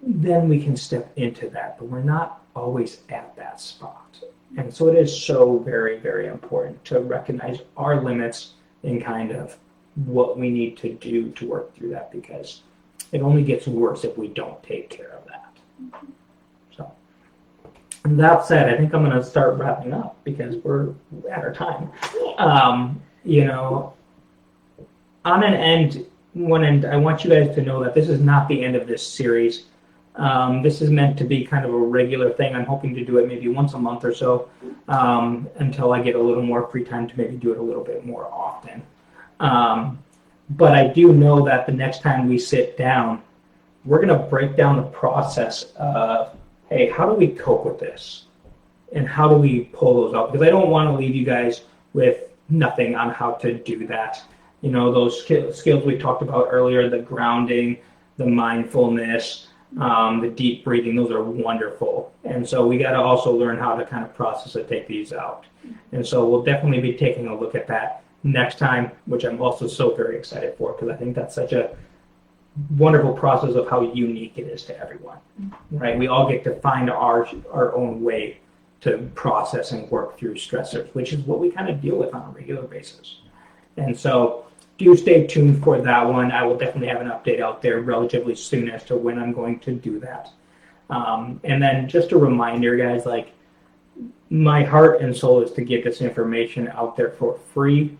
Then we can step into that, but we're not always at that spot. And so it is so very, very important to recognize our limits and kind of what we need to do to work through that, because it only gets worse if we don't take care of that. Mm-hmm. So, and that said, I think I'm going to start wrapping up because we're at our time. On an end, I want you guys to know that this is not the end of this series. This is meant to be kind of a regular thing. I'm hoping to do it maybe once a month or so, until I get a little more free time to maybe do it a little bit more often. But I do know that the next time we sit down, we're going to break down the process of, hey, how do we cope with this? And how do we pull those up? Because I don't want to leave you guys with nothing on how to do that. You know, those skills we talked about earlier, the grounding, the mindfulness, the deep breathing, those are wonderful. And so we got to also learn how to kind of process and take these out. And so we'll definitely be taking a look at that next time, which I'm also so very excited for, because I think that's such a wonderful process of how unique it is to everyone, right? We all get to find our own way to process and work through stressors, which is what we kind of deal with on a regular basis. And so do stay tuned for that one. I will definitely have an update out there relatively soon as to when I'm going to do that. And then just a reminder, guys, like, my heart and soul is to get this information out there for free.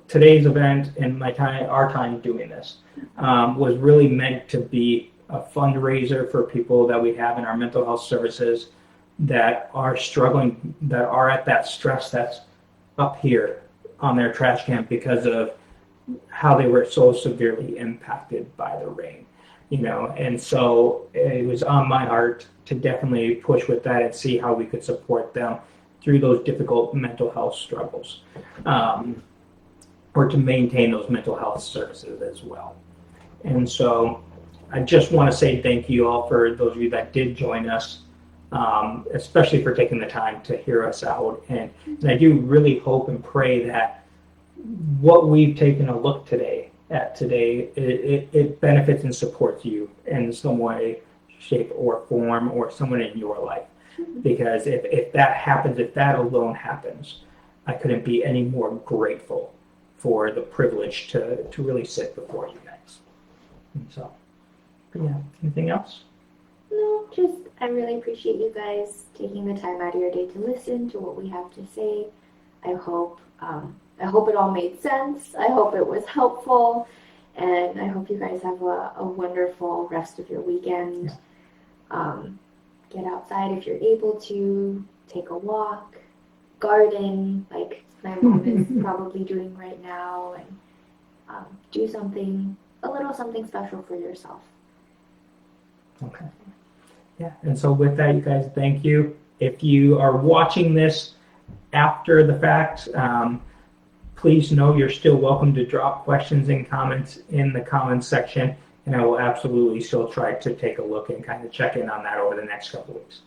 Today's event and our time doing this was really meant to be a fundraiser for people that we have in our mental health services that are struggling, that are at that stress that's up here on their trash can because of how they were so severely impacted by the rain, you know. And so it was on my heart to definitely push with that and see how we could support them through those difficult mental health struggles, or to maintain those mental health services as well. And so I just want to say thank you all for those of you that did join us, especially for taking the time to hear us out. And I do really hope and pray that what we've taken a look at today, it benefits and supports you in some way, shape, or form, or someone in your life. Because if that happens, if that alone happens, I couldn't be any more grateful for the privilege to really sit before you guys. And so, yeah, anything else? No, just I really appreciate you guys taking the time out of your day to listen to what we have to say. I hope it all made sense. I hope it was helpful, and I hope you guys have a wonderful rest of your weekend. Get outside if you're able to, take a walk, garden, like my mom is probably doing right now, and do a little something special for yourself. Okay. Yeah, and so with that, you guys, thank you. If you are watching this after the fact, please know you're still welcome to drop questions and comments in the comments section, and I will absolutely still try to take a look and kind of check in on that over the next couple of weeks.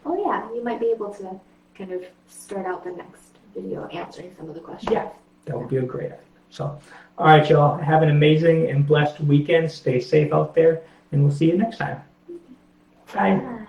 Oh yeah, you might be able to kind of start out the next video answering some of the questions. Yeah, that would be a great idea. So, all right, y'all, have an amazing and blessed weekend. Stay safe out there, and we'll see you next time. Bye.